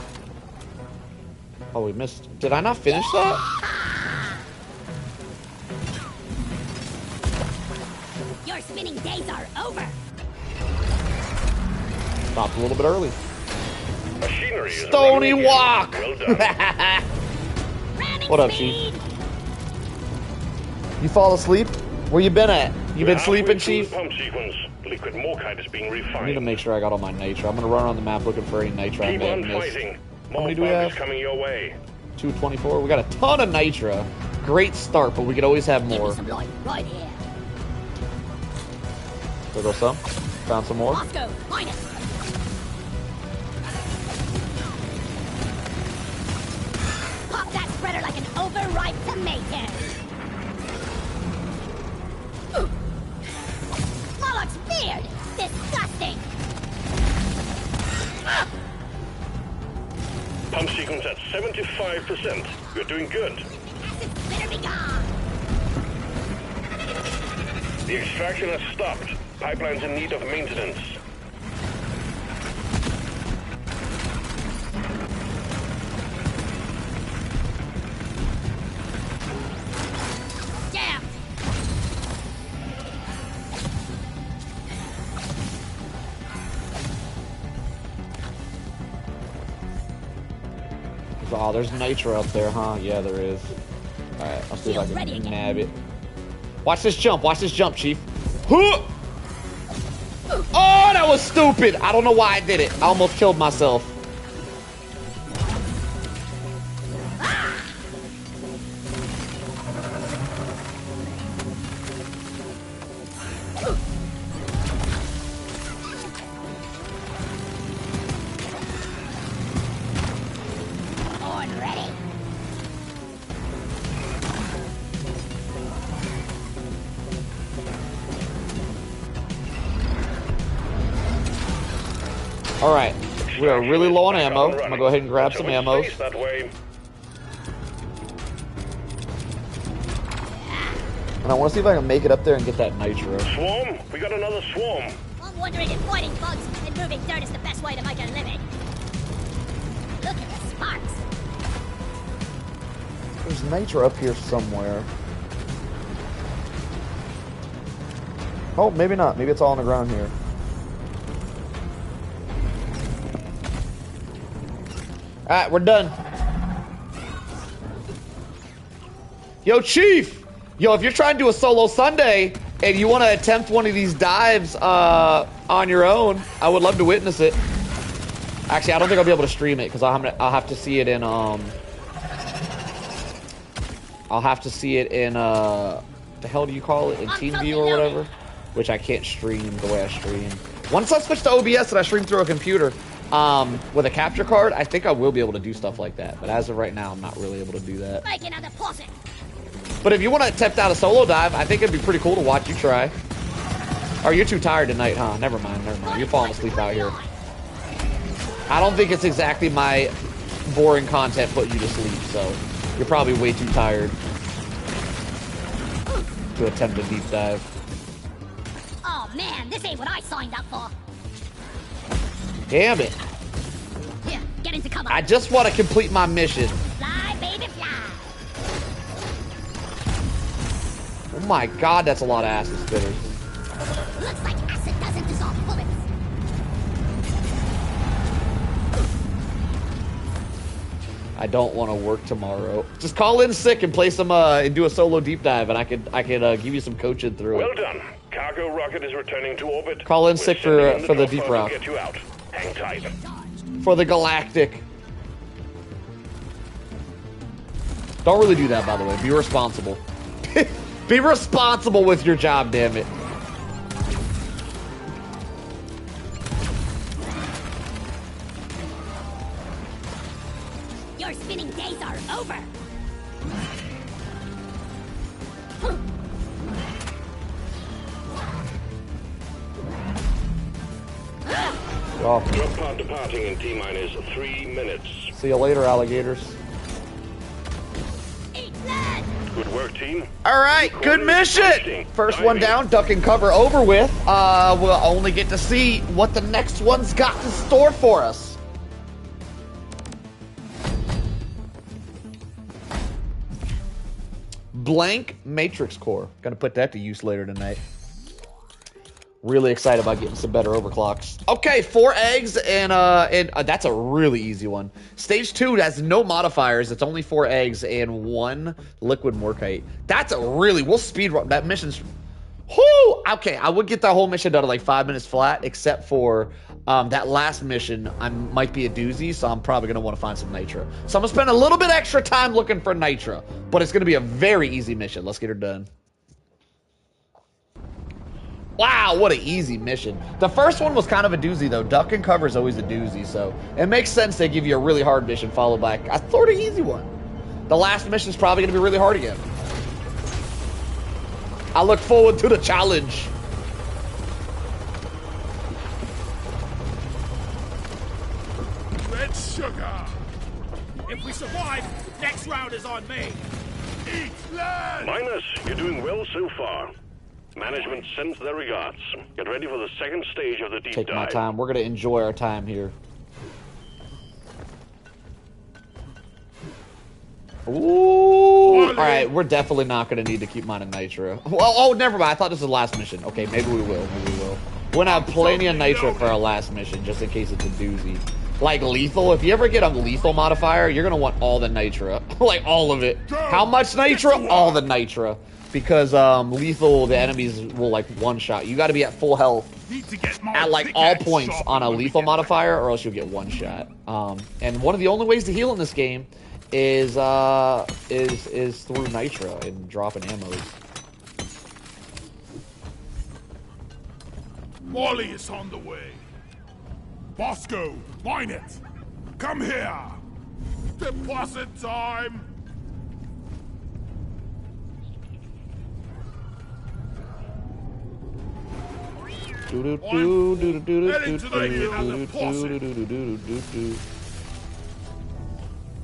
Oh, we missed. Did I not finish that? Your spinning days are over! Stopped a little bit early. Machinery is Stony running Walk! again. Well done. What up, Chief? You fall asleep? Where you been at? You been sleeping, Chief? Pump sequence. Liquid morkite is being refined. I need to make sure I got all my nitro. I'm gonna run around the map looking for any nitro I Keep may on have missed. fighting. How More many do we bugs have? coming your way. 224. We got a ton of nitro. Great start, but we could always have Give more. me some light right here! There goes some. Found some more. Bosco, line it! Pop that spreader like an overripe tomato! Moloch's beard! Disgusting! Pump sequence at 75%. You're doing good. Acid spitter be gone! The extraction has stopped. Pipeline's in need of maintenance. Damn! Oh, there's nitro up there, huh? Yeah, there is. Alright, I'll see if I can nab it. Watch this jump, Chief. Huh! Oh, that was stupid! I don't know why I did it. I almost killed myself. On ready! Alright, we are really low on ammo. I'm gonna go ahead and grab some ammo. That way. And I want to see if I can make it up there and get that nitro. Swarm? We got another swarm. I'm wondering if fighting bugs and moving dirt is the best way to make a living. Look at the sparks! There's nitro up here somewhere. Oh, maybe not. Maybe it's all on the ground here. Alright, we're done. Yo, Chief! Yo, if you're trying to do a solo Sunday and you want to attempt one of these dives on your own, I would love to witness it. Actually, I don't think I'll be able to stream it because I'll have to see it in the hell do you call it? In TeamView or whatever? Which I can't stream the way I stream. Once I switch to OBS and I stream through a computer, with a capture card, I think I will be able to do stuff like that. But as of right now, I'm not really able to do that. Make another deposit! But if you want to attempt out a solo dive, I think it'd be pretty cool to watch you try. Or you're too tired tonight, huh? Never mind. You're falling asleep out here. I don't think it's exactly my boring content putting you to sleep, so you're probably way too tired to attempt a deep dive. Oh man, this ain't what I signed up for! Damn it. Here, get into cover! I just want to complete my mission. Fly, baby, fly! Oh my god, that's a lot of acid spitters. Looks like acid doesn't dissolve bullets! I don't want to work tomorrow. Just call in sick and play some and do a solo deep dive, and I could give you some coaching through Well it. done. Cargo rocket is returning to orbit. Call in sick for the deep route. Get you out. Hang tight. For the Galactic. Don't really do that, by the way. Be responsible. Be responsible with your job, damn it. Your spinning days are over. Oh. Drop pod departing in T-minus 3 minutes. See you later, alligators. Eat that! Good work, team. All right, good mission. First one down, duck and cover over with. We'll only get to see what the next one's got in store for us. Blank Matrix Core. Gonna put that to use later tonight. Really excited about getting some better overclocks. Okay, 4 eggs and that's a really easy one. Stage 2 has no modifiers. It's only 4 eggs and 1 liquid morkite. That's a really, we'll speed run that mission's. Whoo! Okay, I would get that whole mission done in like 5 minutes flat, except for that last mission might be a doozy, so I'm probably gonna want to find some nitro. So I'm gonna spend a little bit extra time looking for nitro, but it's gonna be a very easy mission. Let's get her done. Wow, what an easy mission. The first one was kind of a doozy, though. Duck and cover is always a doozy, so it makes sense they give you a really hard mission followed by a sort of easy one. The last mission is probably going to be really hard again. I look forward to the challenge. Red sugar. If we survive, next round is on me. Eat land! Minus, you're doing well so far. Management sends their regards. Get ready for the second stage of the deep dive. Take my time. We're going to enjoy our time here. Ooh. All right, we're definitely not going to need to keep mining nitro. Well, oh, never mind. I thought this was the last mission. Okay, maybe we will. Maybe we will. We're going to have plenty of nitro for our last mission, just in case it's a doozy. Like lethal. If you ever get a lethal modifier, you're going to want all the nitro. Like all of it. How much nitro? All the nitro. Because lethal, the enemies will like one-shot. You got to be at full health at like all points on a lethal modifier, or else you'll get one shot. And one of the only ways to heal in this game is through nitro and dropping ammos. Molly is on the way. Bosco, mine it. Come here. Deposit time. We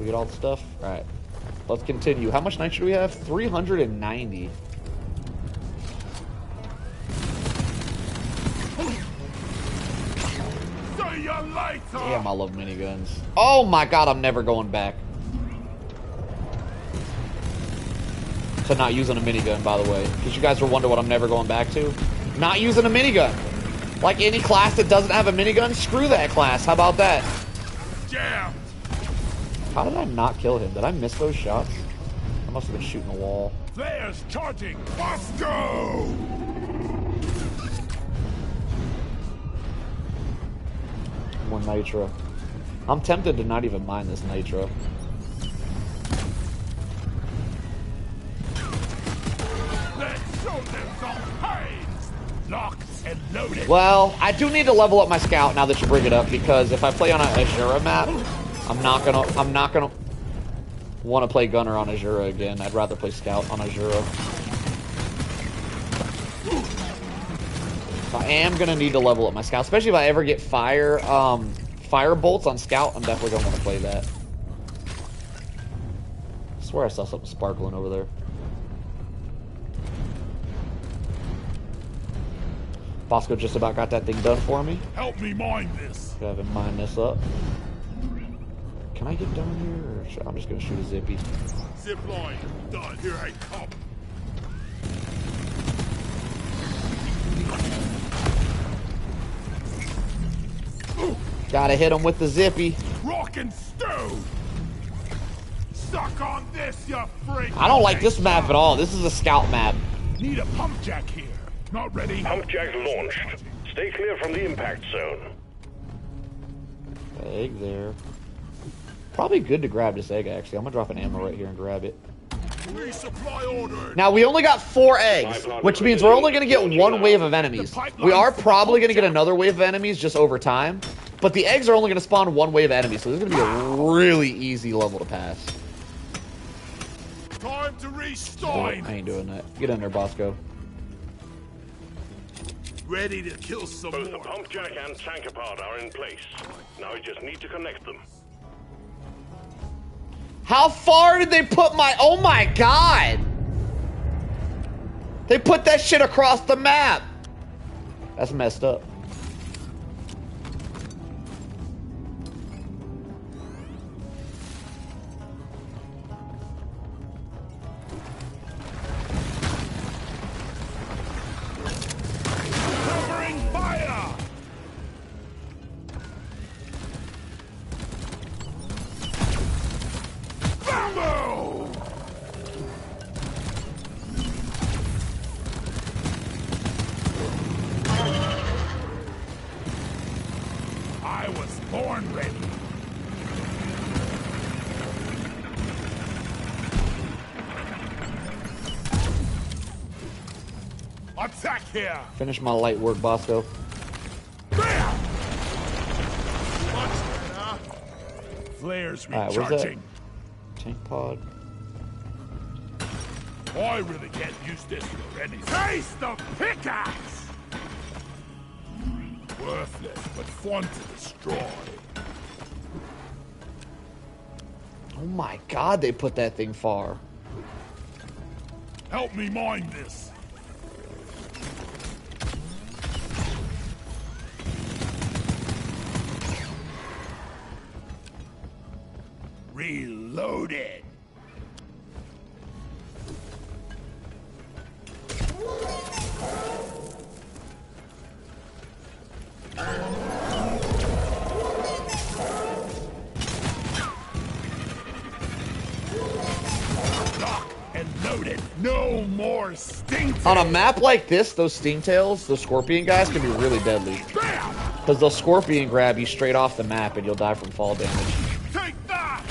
get all the stuff? Alright. Let's continue. How much nitro do we have? 390. Damn, I love miniguns. Oh my god, I'm never going back to not using a minigun, by the way. Because you guys were wondering what I'm never going back to. Not using a minigun. Like any class that doesn't have a minigun, screw that class. How about that? Jam. How did I not kill him? Did I miss those shots? I must have been shooting a wall. Players charging. Bosco. More nitro. I'm tempted to not even mine this nitro. Let's show them some pain. Locked and loaded. Well, I do need to level up my scout now that you bring it up, because if I play on a Azura map, I'm not gonna want to play gunner on Azura again. I'd rather play scout on Azura. So I am gonna need to level up my scout, especially if I ever get fire bolts on scout. I'm definitely gonna want to play that. I swear I saw something sparkling over there. Bosco just about got that thing done for me. Help me mine this. Go ahead and mine this up. Can I get down here? Or I'm just gonna shoot a zippy. Zip line done. Here I come. Gotta hit him with the zippy. Rock and stone. Suck on this, you freak! I don't like this map at all. This is a scout map. Need a pump jack here. Not ready. Pump jack launched. Stay clear from the impact zone. Egg there. Probably good to grab this egg, actually. I'm gonna drop an ammo right here and grab it. Resupply ordered. Now, we only got 4 eggs, which means we're only gonna get 1 wave of enemies. We are probably gonna get another wave of enemies just over time, but the eggs are only gonna spawn 1 wave of enemies, so this is gonna be a really easy level to pass. Time to I restart. ain't doing that. Get in there, Bosco. Ready to kill some Both the more. pump jack and tanker part are in place. Now we just need to connect them. How far did they put my... Oh my god! They put that shit across the map! That's messed up. Covering fire. Bambo! I was born ready. Attack here! Finish my light work, Bosco. Bam! Much better. Flares Alright, where's that? recharging. Tank pod. I really can't use this for anything. Taste the pickaxe! Worthless, but fun to destroy. Oh my god, they put that thing far. Help me mine this. Reloaded. Lock and loaded. No more sting. On a map like this, those stingtails, those scorpion guys, can be really deadly. Bam! Because they'll scorpion grab you straight off the map and you'll die from fall damage. Take that!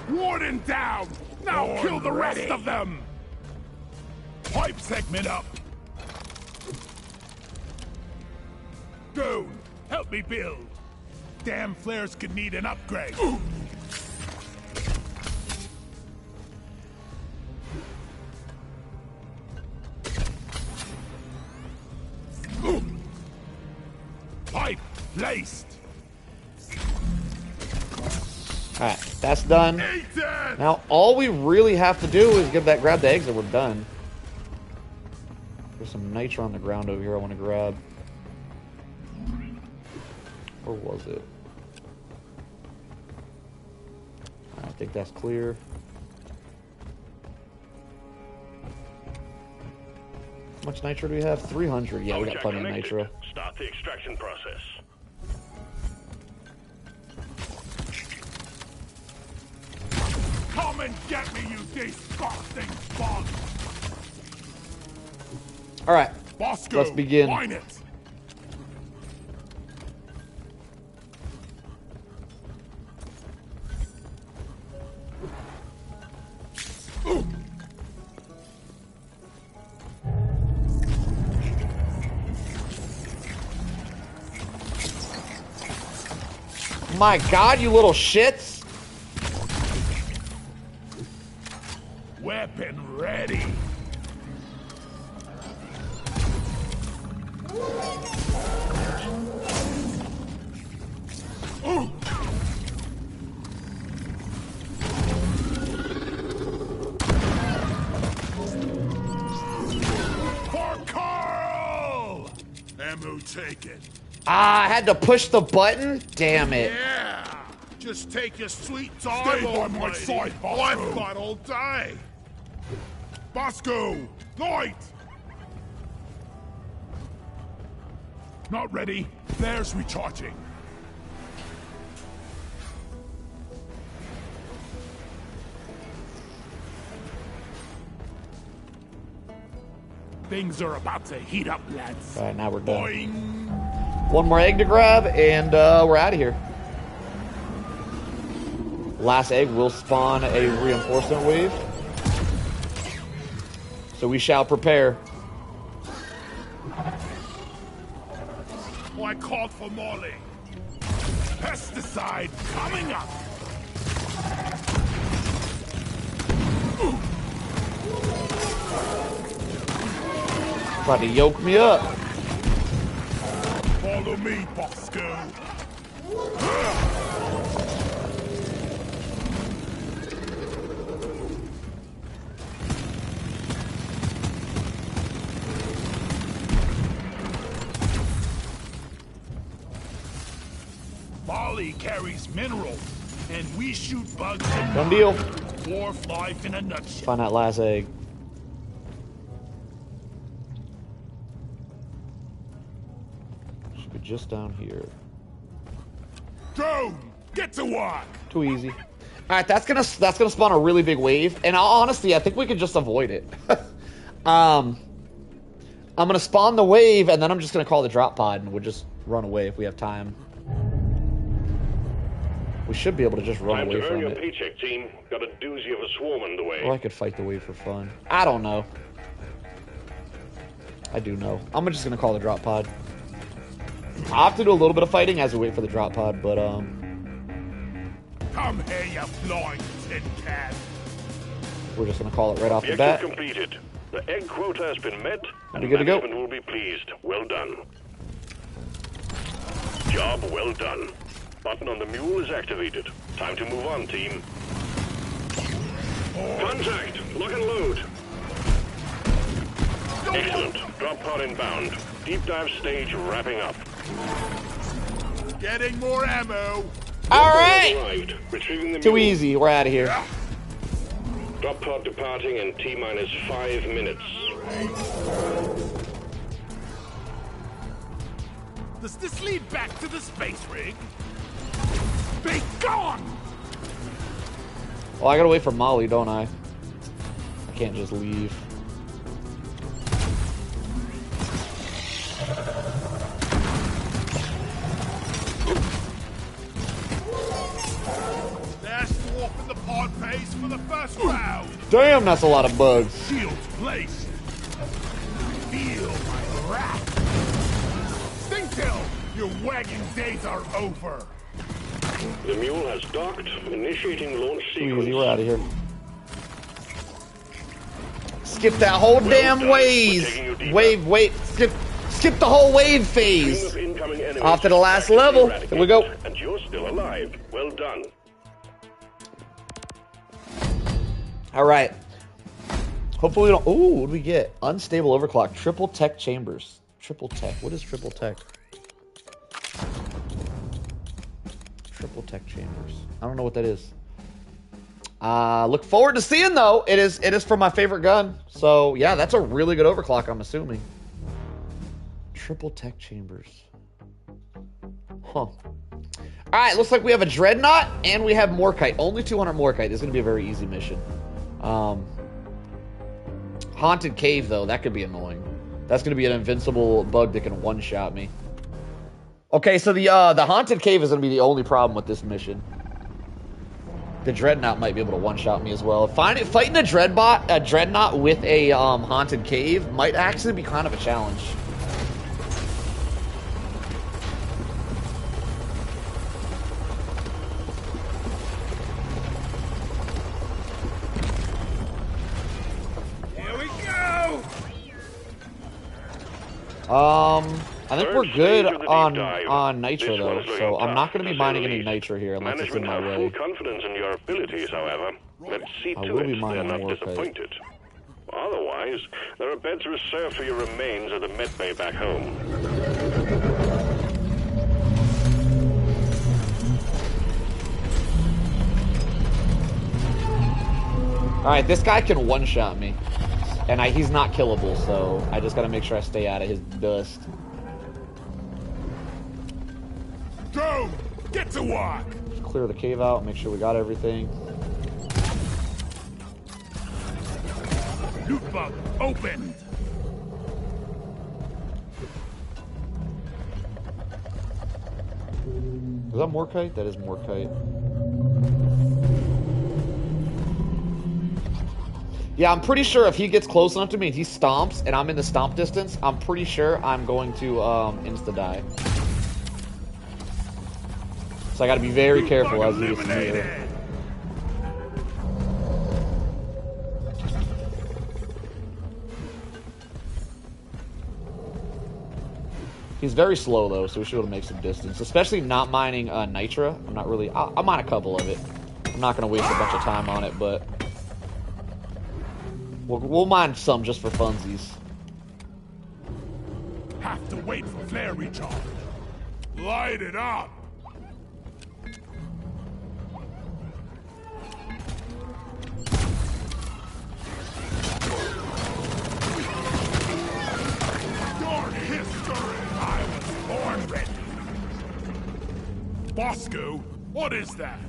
Warden down! Now kill the rest of them! Pipe segment up! Goon, help me build! Damn flares could need an upgrade! Pipe placed! Alright, that's done. Eaten! Now, all we really have to do is grab the eggs and we're done. There's some nitro on the ground over here I want to grab. Or was it? I think that's clear. How much nitro do we have? 300. Yeah, we got plenty of nitro. Start the extraction process. Come and get me, you disgusting bug! Alright, Bosco, let's begin. mine it! My god, you little shits! Weapon ready! Ooh. For Carl! Ammo taken. Ah, I had to push the button? Damn it. Yeah! Just take your sweet time, stay by my side, Bosco. I've got all day. Bosco, light! Not ready. Flares recharging. Things are about to heat up, lads. All right, now we're done. Boing. One more egg to grab, and we're out of here. Last egg will spawn a reinforcement wave. So we shall prepare. Oh, I called for Molly. Pesticide coming up. Trying to yoke me up. Follow me, Bosco. Molly carries minerals, and we shoot bugs and Done deal. dwarf life in a nutshell. Find that last egg. Should be just down here. Drone, get to work. Too easy. All right, that's gonna spawn a really big wave, and honestly, I think we could just avoid it. I'm gonna spawn the wave, and then I'm just gonna call the drop pod, and we'll just run away if we have time. We should be able to just run Time away to earn from your it. paycheck, team. Got a doozy of a swarm underway. Or I could fight the wave for fun. I don't know. I do know. I'm just gonna call the drop pod. I'll have to do a little bit of fighting as we wait for the drop pod, but Come here, you flying tin can. we're just gonna call it right off the Objective bat. completed. The egg quota has been met, and We good to go? management will be pleased. Well done. Job well done. Button on the mule is activated. Time to move on, team. Contact! Lock and load! Excellent. Drop pod inbound. Deep dive stage wrapping up. Getting more ammo. All right. Arrived. Retrieving the Too mule. easy. We're out of here. Drop pod departing in T-minus 5 minutes. Does this lead back to the space rig? Be gone! Well, I gotta wait for Molly, don't I? I can't just leave. There's dwarf in the pod pace for the first round. Damn, that's a lot of bugs. Shields placed. Feel my wrath. Stingtail, your wagging days are over. The mule has docked, initiating launch Too sequence. easy. We're out of here. Skip that whole damn done. wave. We're taking you deeper. Wave. Skip the whole wave Stream phase. of incoming enemies Off to the last practically level. eradicated, Here we go. And you're still alive. Well done. All right. Hopefully we don't. Ooh, what do we get? Unstable overclock. Triple tech chambers. Triple tech. What is triple tech? Triple tech chambers. I don't know what that is. Look forward to seeing though. It is for my favorite gun. So yeah, that's a really good overclock. I'm assuming. Triple tech chambers. Huh. All right. Looks like we have a dreadnought and we have Morkite. Only 200 Morkite. This is gonna be a very easy mission. Haunted cave though. That could be annoying. That's gonna be an invincible bug that can one-shot me. Okay, so the haunted cave is gonna be the only problem with this mission. The dreadnought might be able to one-shot me as well. Fighting a dreadnought with a haunted cave might actually be kind of a challenge. Here we go! I think we're good Third stage of the deep on dive. nitro This though, one's looking so I'm tough, not going to to be say mining the any least. nitro here unless it's in Management my have full way. confidence in your abilities, however. Let's see I to will be it mining they're not more kite. disappointed. Otherwise, there are beds reserved for your remains at the med bay back home. Alright, this guy can one-shot me. And he's not killable, so I just gotta make sure I stay out of his dust. Drone, get to work! Just clear the cave out, make sure we got everything. Loot bug opened. Is that more kite? That is more kite. Yeah, I'm pretty sure if he gets close enough to me and he stomps and I'm in the stomp distance, I'm pretty sure I'm going to insta-die. So I gotta be very careful as he gets near. He's very slow though, so we should be able to make some distance. Especially not mining Nitra. I'm not really... I'll mine a couple of it. I'm not gonna waste a bunch of time on it, but... We'll mine some just for funsies. Have to wait for flare recharge. Light it up. Darn history! I was born ready. Bosco, what is that?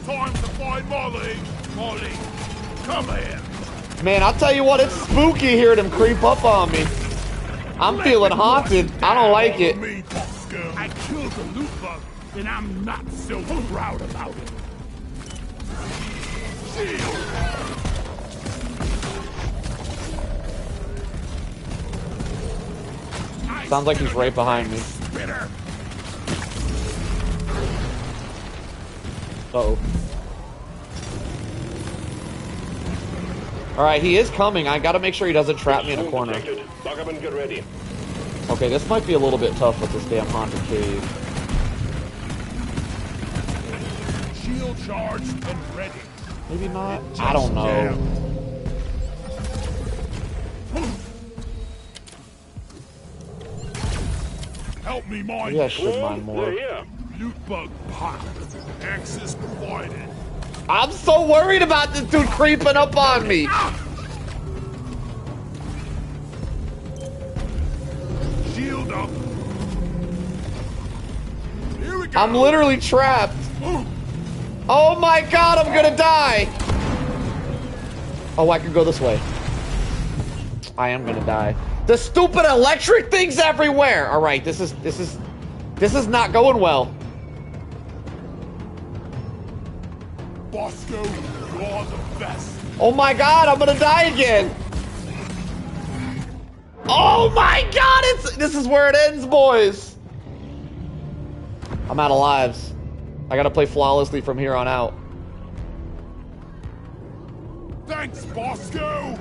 Time to find Molly! Molly, come here! Man, I'll tell you what, it's spooky hearing him creep up on me. I'm feeling haunted. I don't like it. I killed the loot bug, and I'm not so proud about it. Shield! Sounds like he's right behind me. Uh-oh. Alright, he is coming. I gotta make sure he doesn't trap me in a corner. Lock up and get ready. Okay, this might be a little bit tough with this damn haunted cave. Shield charged and ready. Maybe not? I don't know. Help me mine. Maybe I should mine more. Loot bug pot. Access provided. I'm so worried about this dude creeping up on me. Shield up. Here we go. I'm literally trapped. Oh my god, I'm gonna die. Oh, I can go this way. I am gonna die. The stupid electric things everywhere. All right, this is not going well. Bosco, you're the best. Oh my god, I'm gonna die again. Oh my god, this is where it ends, boys. I'm out of lives. I gotta play flawlessly from here on out. Thanks, Bosco.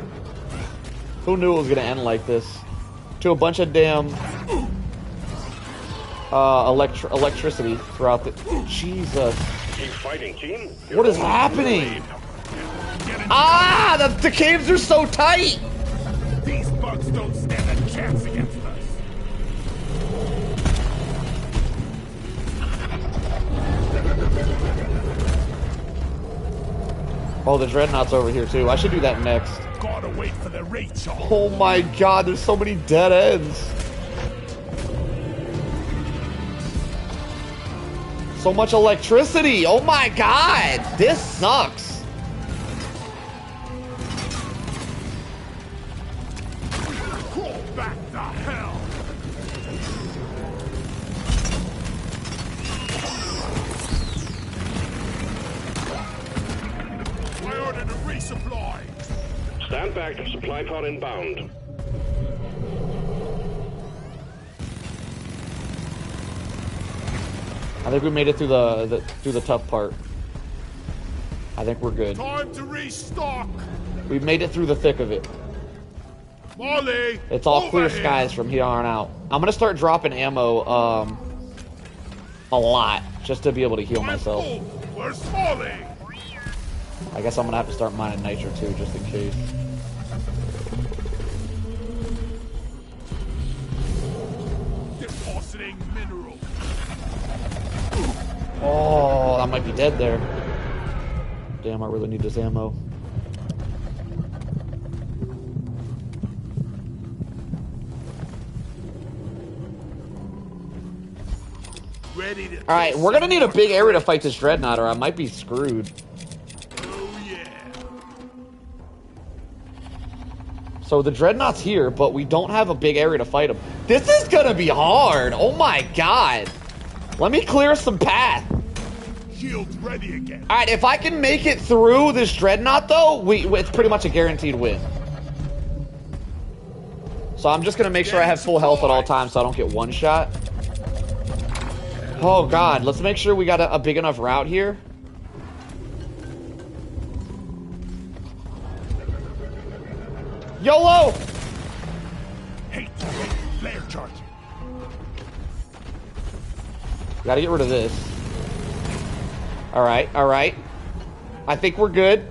Who knew it was gonna end like this? To a bunch of damn electricity throughout the... Jesus. Keep fighting, team. What is happening? Ah! The caves are so tight! These bugs don't stand a chance against us. Oh, the Dreadnought's over here too. I should do that next. Gotta wait for the Rachel. Oh my god, there's so many dead ends. So much electricity. Oh my god, this sucks. Crawl back to hell. I ordered a resupply. Stand back. Supply pod inbound. I think we made it through the tough part. I think we're good. Time to restock. We made it through the thick of it. Molly, It's all clear here. skies from here on out. I'm gonna start dropping ammo a lot just to be able to heal myself. Where's Molly? I guess I'm gonna have to start mining nitro too, just in case. Depositing mineral. Oh, I might be dead there. Damn, I really need this ammo. Ready to Alright, we're gonna need a big area to fight this dreadnought, or I might be screwed. Oh, yeah. So the dreadnought's here, but we don't have a big area to fight him. This is gonna be hard! Oh my god! Let me clear some path. Shields ready again. Alright, if I can make it through this dreadnought, though, it's pretty much a guaranteed win. So I'm just gonna make sure I have full health at all times so I don't get one shot. Oh god, let's make sure we got a big enough route here. YOLO! Hate flare charge. Gotta get rid of this. Alright, alright. I think we're good.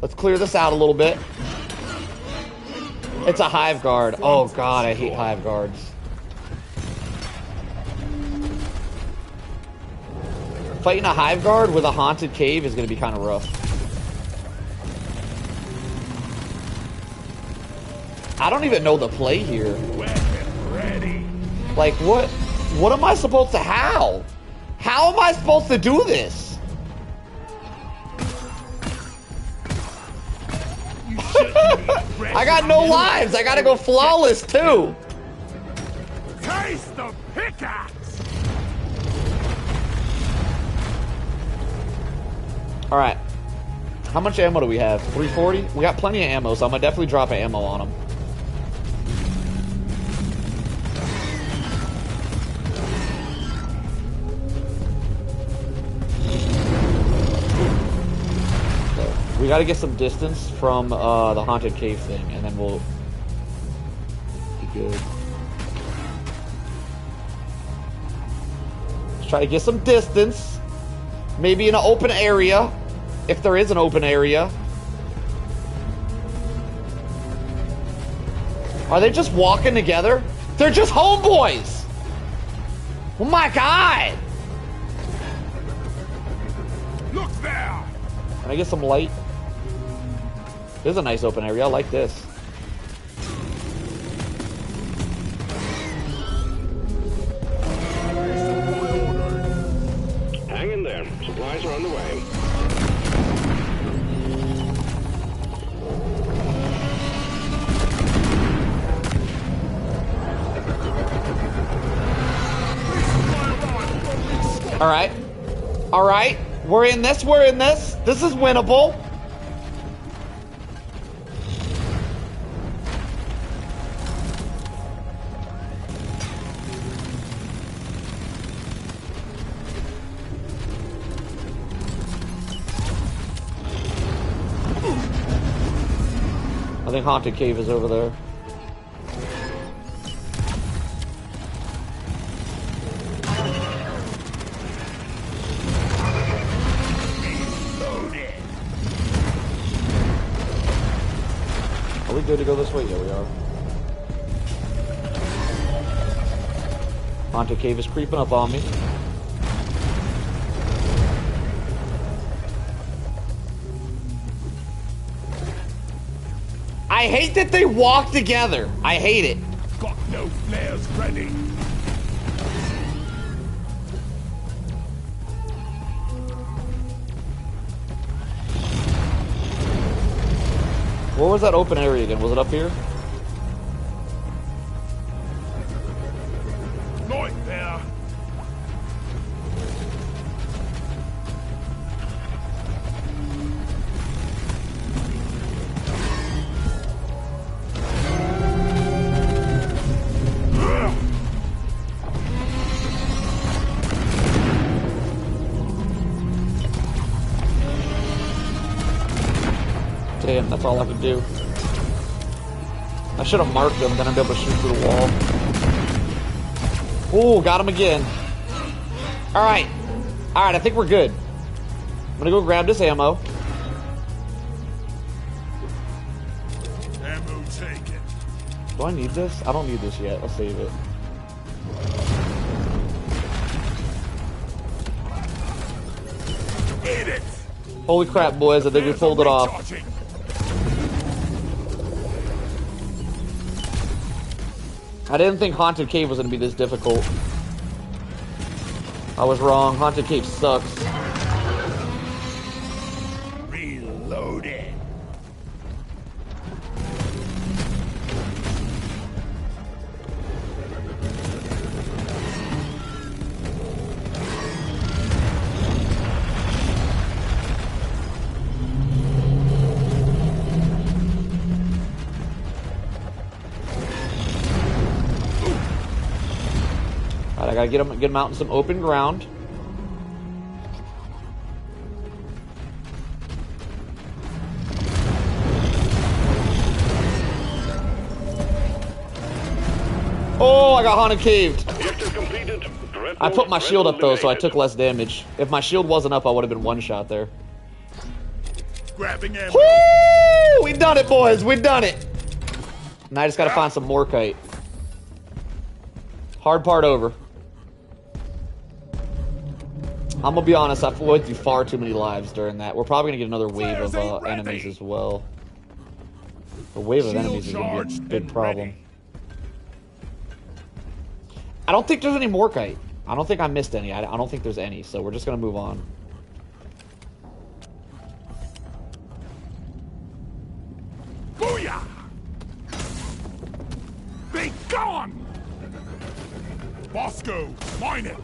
Let's clear this out a little bit. It's a hive guard. Oh god, I hate hive guards. Fighting a hive guard with a haunted cave is gonna be kind of rough. I don't even know the play here. Weapon ready. Like, what am I supposed to, how? How am I supposed to do this? I got no lives. I gotta go flawless, too. Taste the pickaxe. Alright. How much ammo do we have? 340? We got plenty of ammo, so I'm gonna definitely drop an ammo on him. We gotta get some distance from the haunted cave thing, and then we'll be good. Let's try to get some distance. Maybe in an open area, if there is an open area. Are they just walking together? They're just homeboys! Oh my god! Look there. Can I get some light? This is a nice open area. I like this. Hang in there. Supplies are on the way. Alright. Alright. We're in this. We're in this. This is winnable. I think Haunted Cave is over there. Are we good to go this way? Yeah, we are. Haunted Cave is creeping up on me. I hate that they walk together. I hate it. Got no flares ready. Where was that open area again? Was it up here? Right there. Damn, that's all I could do. I should have marked him, then I'd be able to shoot through the wall. Ooh, got him again. Alright. Alright, I think we're good. I'm gonna go grab this ammo. Ammo taken. Do I need this? I don't need this yet. I'll save it. Eat it. Holy crap, boys. I think we pulled it off. Recharging. I didn't think Haunted Cave was going to be this difficult. I was wrong. Haunted Cave sucks. Reloaded. Alright, I gotta get him out in some open ground. Oh, I got haunted caved. I put my shield up though, so I took less damage. If my shield wasn't up, I would have been one shot there. Grabbing ammo. Woo! We done it, boys. We done it. Now I just gotta find some Morkite. Hard part over. I'm gonna be honest, I've went through far too many lives during that. We're probably gonna get another wave of enemies as well. The wave of enemies is gonna be a big problem. I don't think there's any Morkite. I don't think I missed any. I don't think there's any, so we're just gonna move on. Booyah! Be gone! Bosco, mine it!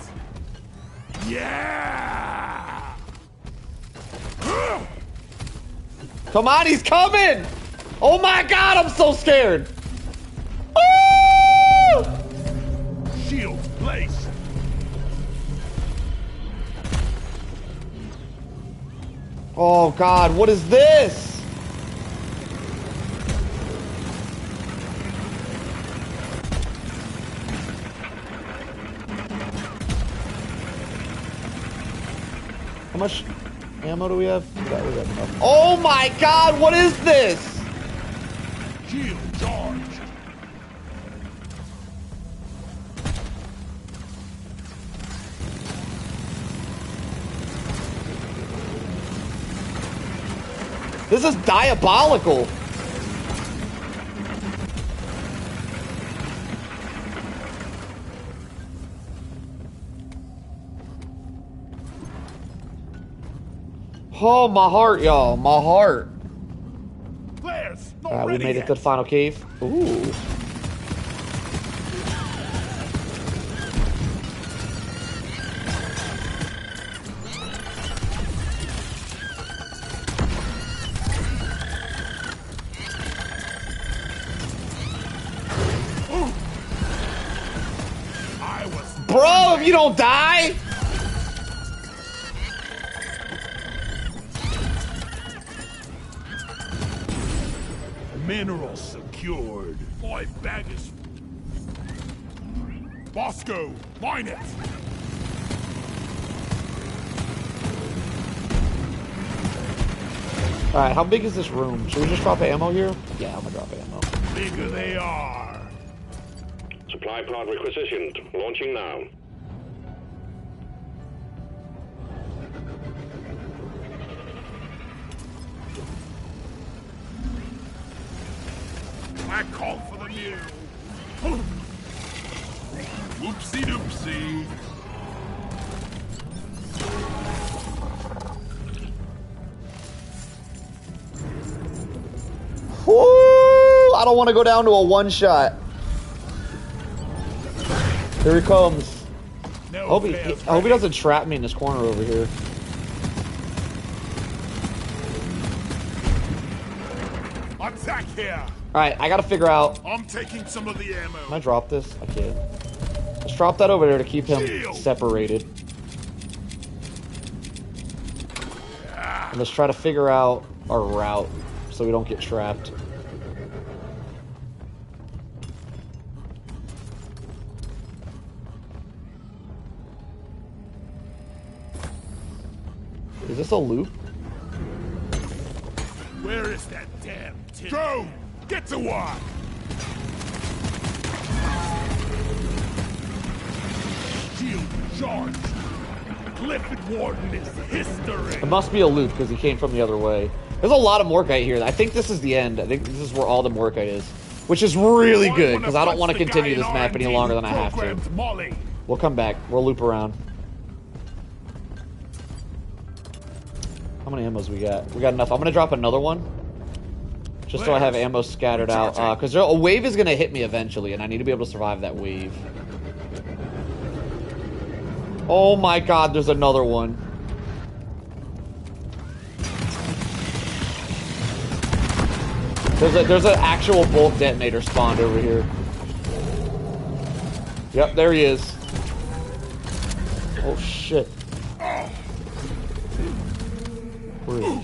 Yeah! Come on, he's coming! Oh my god, I'm so scared! Woo! Shield placed. Oh god, what is this? How much ammo do we have? Yeah, we have enough. Oh my god, what is this? Shield charged. This is diabolical. Oh, my heart, y'all. My heart. Players, not Alright, we ready made it yet. to the final cave. Ooh. I was Bro, if you don't die. minerals secured. My bag is... Bosco, mine it! Alright, how big is this room? Should we just drop ammo here? Yeah, I'm gonna drop ammo. Bigger they are. Supply pod requisitioned. Launching now. I called for the new. Whoopsie doopsie. Woo! I don't want to go down to a one-shot. Here he comes. No I hope he fair doesn't trap me in this corner over here. Attack here. Alright, I gotta figure out... I'm taking some of the ammo. Can I drop this? I can't. Let's drop that over there to keep him separated. And let's try to figure out our route so we don't get trapped. Is this a loop? Where is that damn tin? Go! Get to work! Shield charged. Clifford Warden is history. It must be a loop because he came from the other way. There's a lot of Morkite here. I think this is the end. I think this is where all the Morkite is. Which is really good because I don't want to continue this map any longer than I have to. Molly. We'll come back. We'll loop around. How many ammos we got? We got enough. I'm gonna drop another one. Just so I have ammo scattered out. Because a wave is gonna hit me eventually, and I need to be able to survive that wave. Oh my god, there's another one. There's an actual bolt detonator spawned over here. Yep, there he is. Oh shit. Where is he?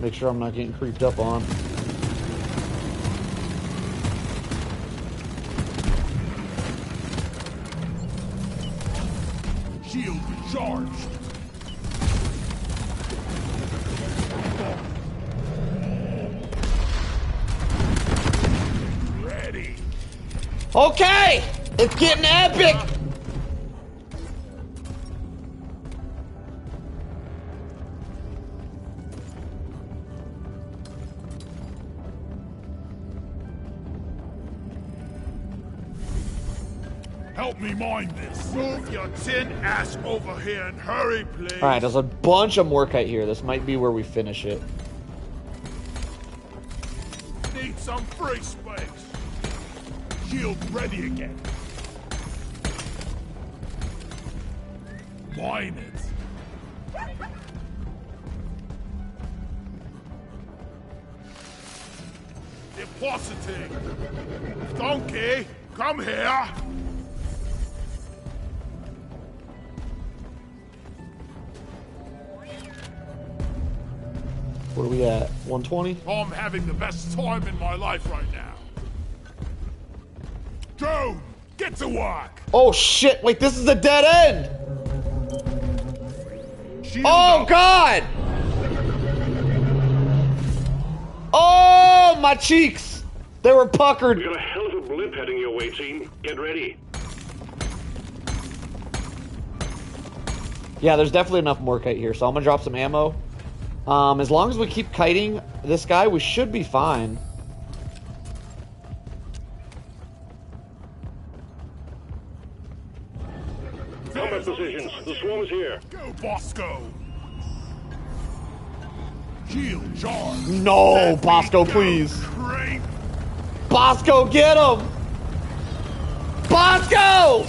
Make sure I'm not getting creeped up on. Shield recharged. Ready. Okay! It's getting epic! Help me mine this. Move your tin ass over here and hurry, please. Alright, there's a bunch of Morkite here. This might be where we finish it. Need some free space. Shield ready again. Mine it. Depositing. Donkey, come here. Where are we at? 120? I'm having the best time in my life right now. Joe, get to work. Oh shit! Wait, this is a dead end! Shield Oh up. god! Oh, my cheeks! They were puckered. We got a hell of a blip heading your way, team. Get ready. Yeah, there's definitely enough Morkite here, so I'm gonna drop some ammo. As long as we keep kiting this guy, we should be fine. Combat positions. The swarm is here. Go, Bosco. Shield charge. No, Let me Bosco, go, please. Crank. Bosco, get him! Bosco!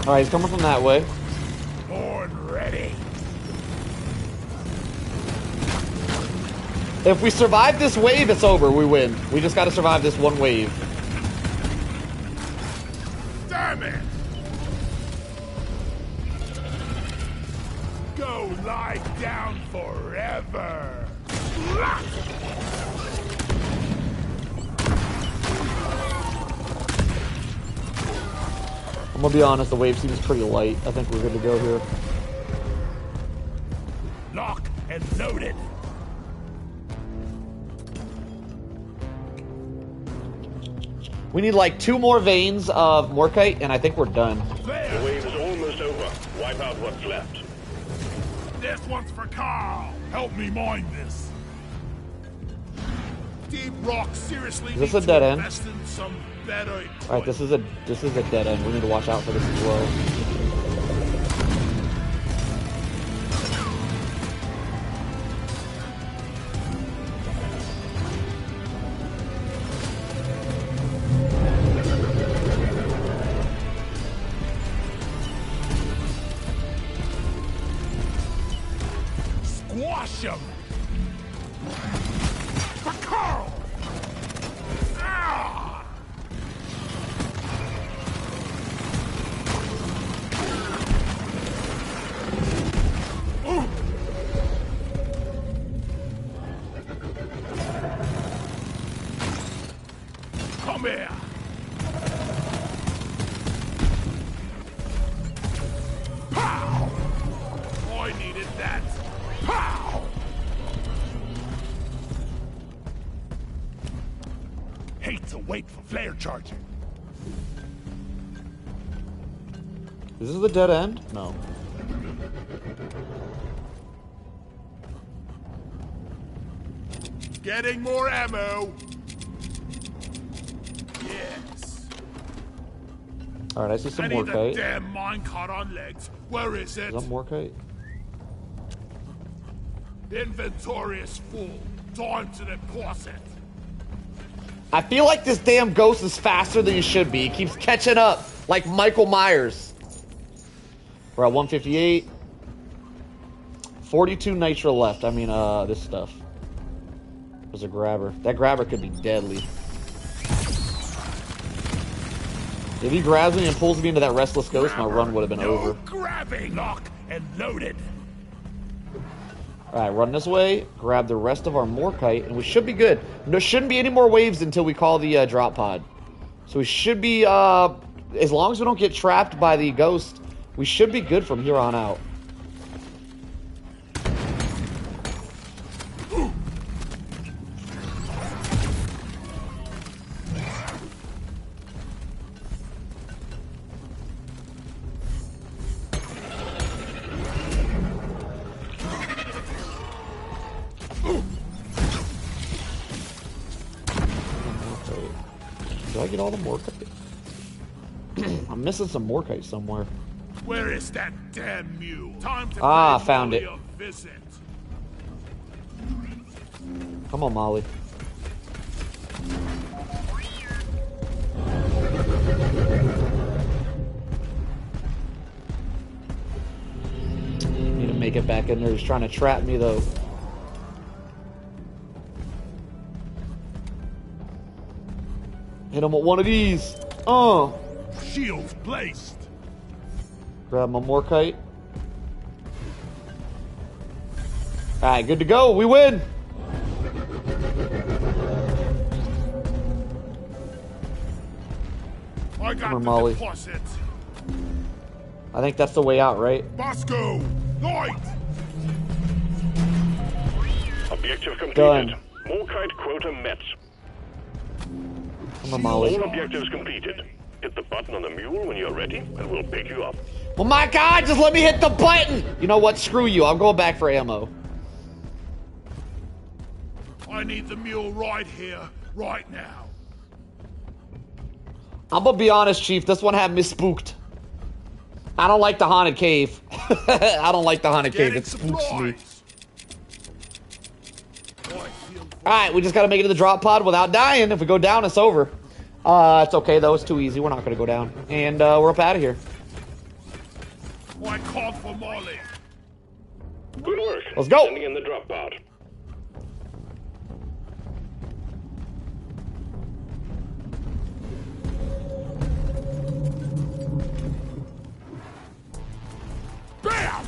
Alright, he's coming from that way. Horn ready. If we survive this wave, it's over. We win. We just gotta survive this one wave. Damn it. Go lie down forever. I'm gonna be honest, the wave seems pretty light. I think we're good to go here. Lock and loaded. We need like 2 more veins of Morkite, and I think we're done. The There. wave is almost over. Wipe out what's left. This one's for Carl. Help me mine this. Deep Rock seriously Is this needs a dead to end? invest in some better equipment. Alright, this is a dead end. We need to watch out for this as well. Squash him! For Carl! Ah! Ooh. Come here! Pow! I needed that. Pow! wait for flare charging. Is this the dead end? No. Getting more ammo. Yes. Alright, I see some I more need the kite. damn minecart on legs. Where is it? Is that more kite? Inventory is full. Time to deposit. I feel like this damn ghost is faster than he should be. He keeps catching up, like Michael Myers. We're at 158. 42 nitro left. I mean, this stuff. There's a grabber. That grabber could be deadly. If he grabs me and pulls me into that restless ghost, my run would have been over. Grabbing, lock, and loaded. Alright, run this way, grab the rest of our Morkite, and we should be good. There shouldn't be any more waves until we call the drop pod. So we should be, as long as we don't get trapped by the ghost, we should be good from here on out. Did I get all the Morkite? I'm missing some Morkite somewhere. Where is that damn mule? Time to pay Found Molly it. a visit. Come on, Molly. Need to make it back in there. He's trying to trap me, though. Hit him with one of these. Shields placed. Grab my Morkite. Alright, good to go. We win. I got Come on, the Molly. deposit. I think that's the way out, right? Bosco, light. Objective completed. Done. Morkite quota met. Come on, Molly. All objectives completed. Hit the button on the mule when you're ready, and we'll pick you up. Oh my god, just let me hit the button! You know what? Screw you. I'm going back for ammo. I need the mule right here, right now. I'm gonna be honest, Chief. This one had me spooked. I don't like the haunted cave. I don't like the haunted cave. It spooks me. Alright, we just gotta make it to the drop pod without dying. If we go down, it's over. It's okay, though. It's too easy. We're not gonna go down. And, we're up out of here. I called for Molly. Good work. Let's go. Sending in the drop pod. Bam!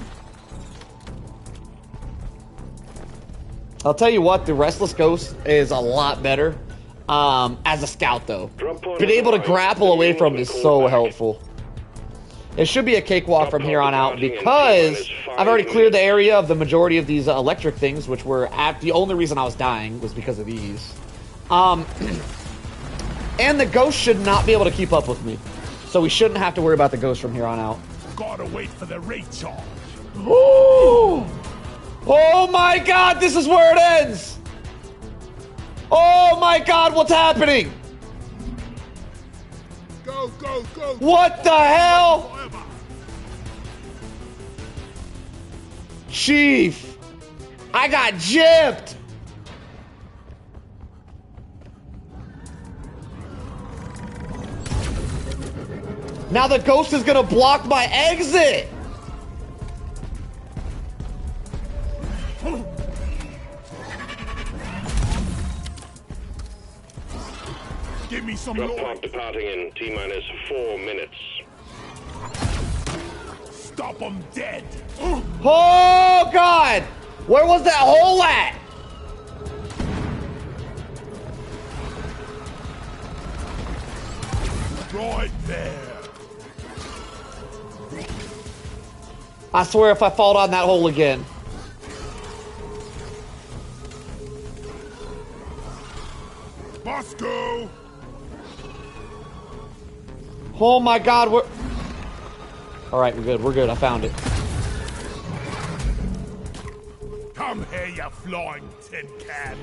I'll tell you what, the Restless Ghost is a lot better. As a scout, though. Being able to grapple away from him is so helpful. It should be a cakewalk from here on out because I've already cleared the area of the majority of these electric things, which were the only reason I was dying was because of these. And the ghost should not be able to keep up with me. So we shouldn't have to worry about the ghost from here on out. Gotta wait for the recharge. Ooh! Oh my god, this is where it ends! Oh my god, what's happening? Go, go, go! What the hell? Forever. Chief! I got gypped! Now the ghost is gonna block my exit! Give me some Drop noise. pod departing in T-minus 4 minutes. Stop them dead. Oh god! Where was that hole at? Right there. I swear if I fall down that hole again. Bosco! Oh my God, we're... All right, we're good. We're good. I found it. Come here, you flying tin can.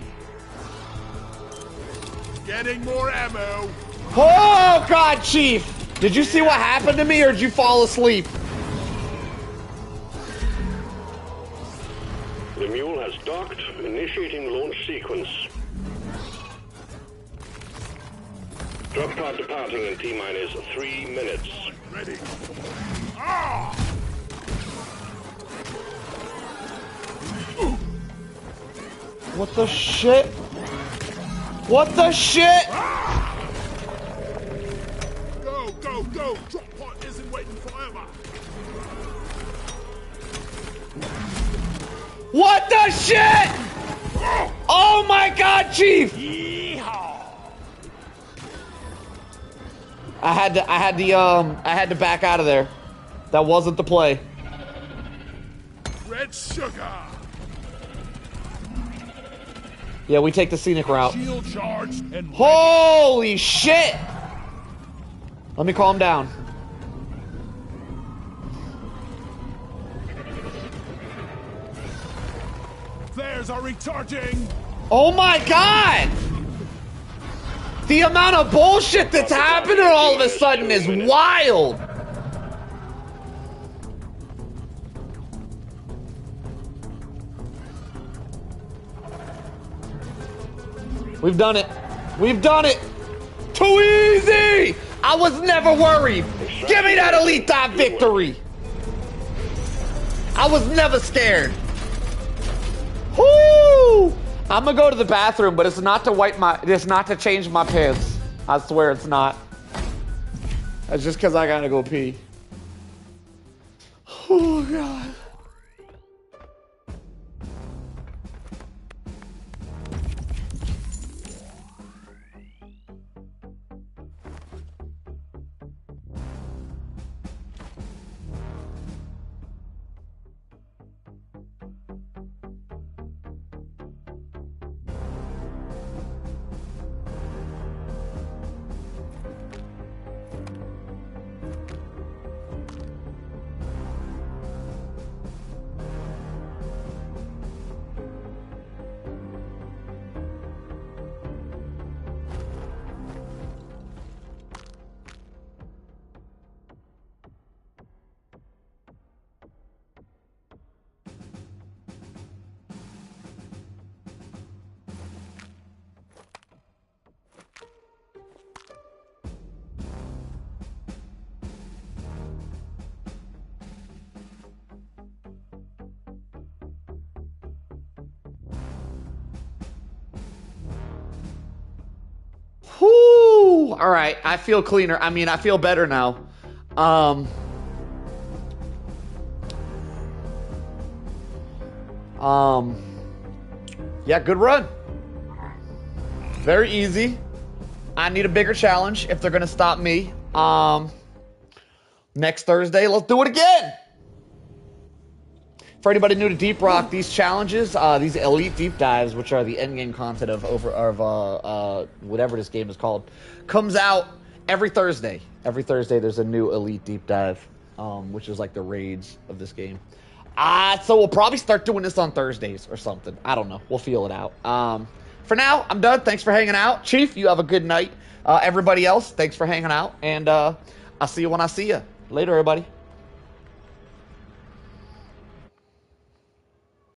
Getting more ammo. Oh God, Chief! Did you see what happened to me, or did you fall asleep? The mule has docked, initiating launch sequence. Drop pod departing in T-minus 3 minutes. Ready. Ah! What the shit? What the shit? Go, go, go! Drop pod isn't waiting forever. What the shit? Oh my God, Chief! Yeehaw! I had to back out of there. That wasn't the play. Red sugar. Yeah, we take the scenic route. Shield charged and Holy shit! Let me calm down. flares are recharging. Oh my God! The amount of bullshit that's happening all of a sudden is wild. We've done it. We've done it. Too easy. I was never worried. Give me that elite dive victory. I was never scared. Whoo! I'm gonna go to the bathroom, but it's not to it's not to change my pants. I swear it's not. That's just because I gotta go pee. Oh God. Whoo! All right, I feel cleaner. I mean, I feel better now. Yeah, good run. Very easy. I need a bigger challenge if they're gonna stop me. Next Thursday, let's do it again. For anybody new to Deep Rock, these challenges, these elite deep dives, which are the endgame content of whatever this game is called, comes out every Thursday. Every Thursday, there's a new elite deep dive, which is like the raids of this game. So we'll probably start doing this on Thursdays or something. I don't know. We'll feel it out. For now, I'm done. Thanks for hanging out. Chief, you have a good night. Everybody else, thanks for hanging out. And I'll see you when I see you. Later, everybody.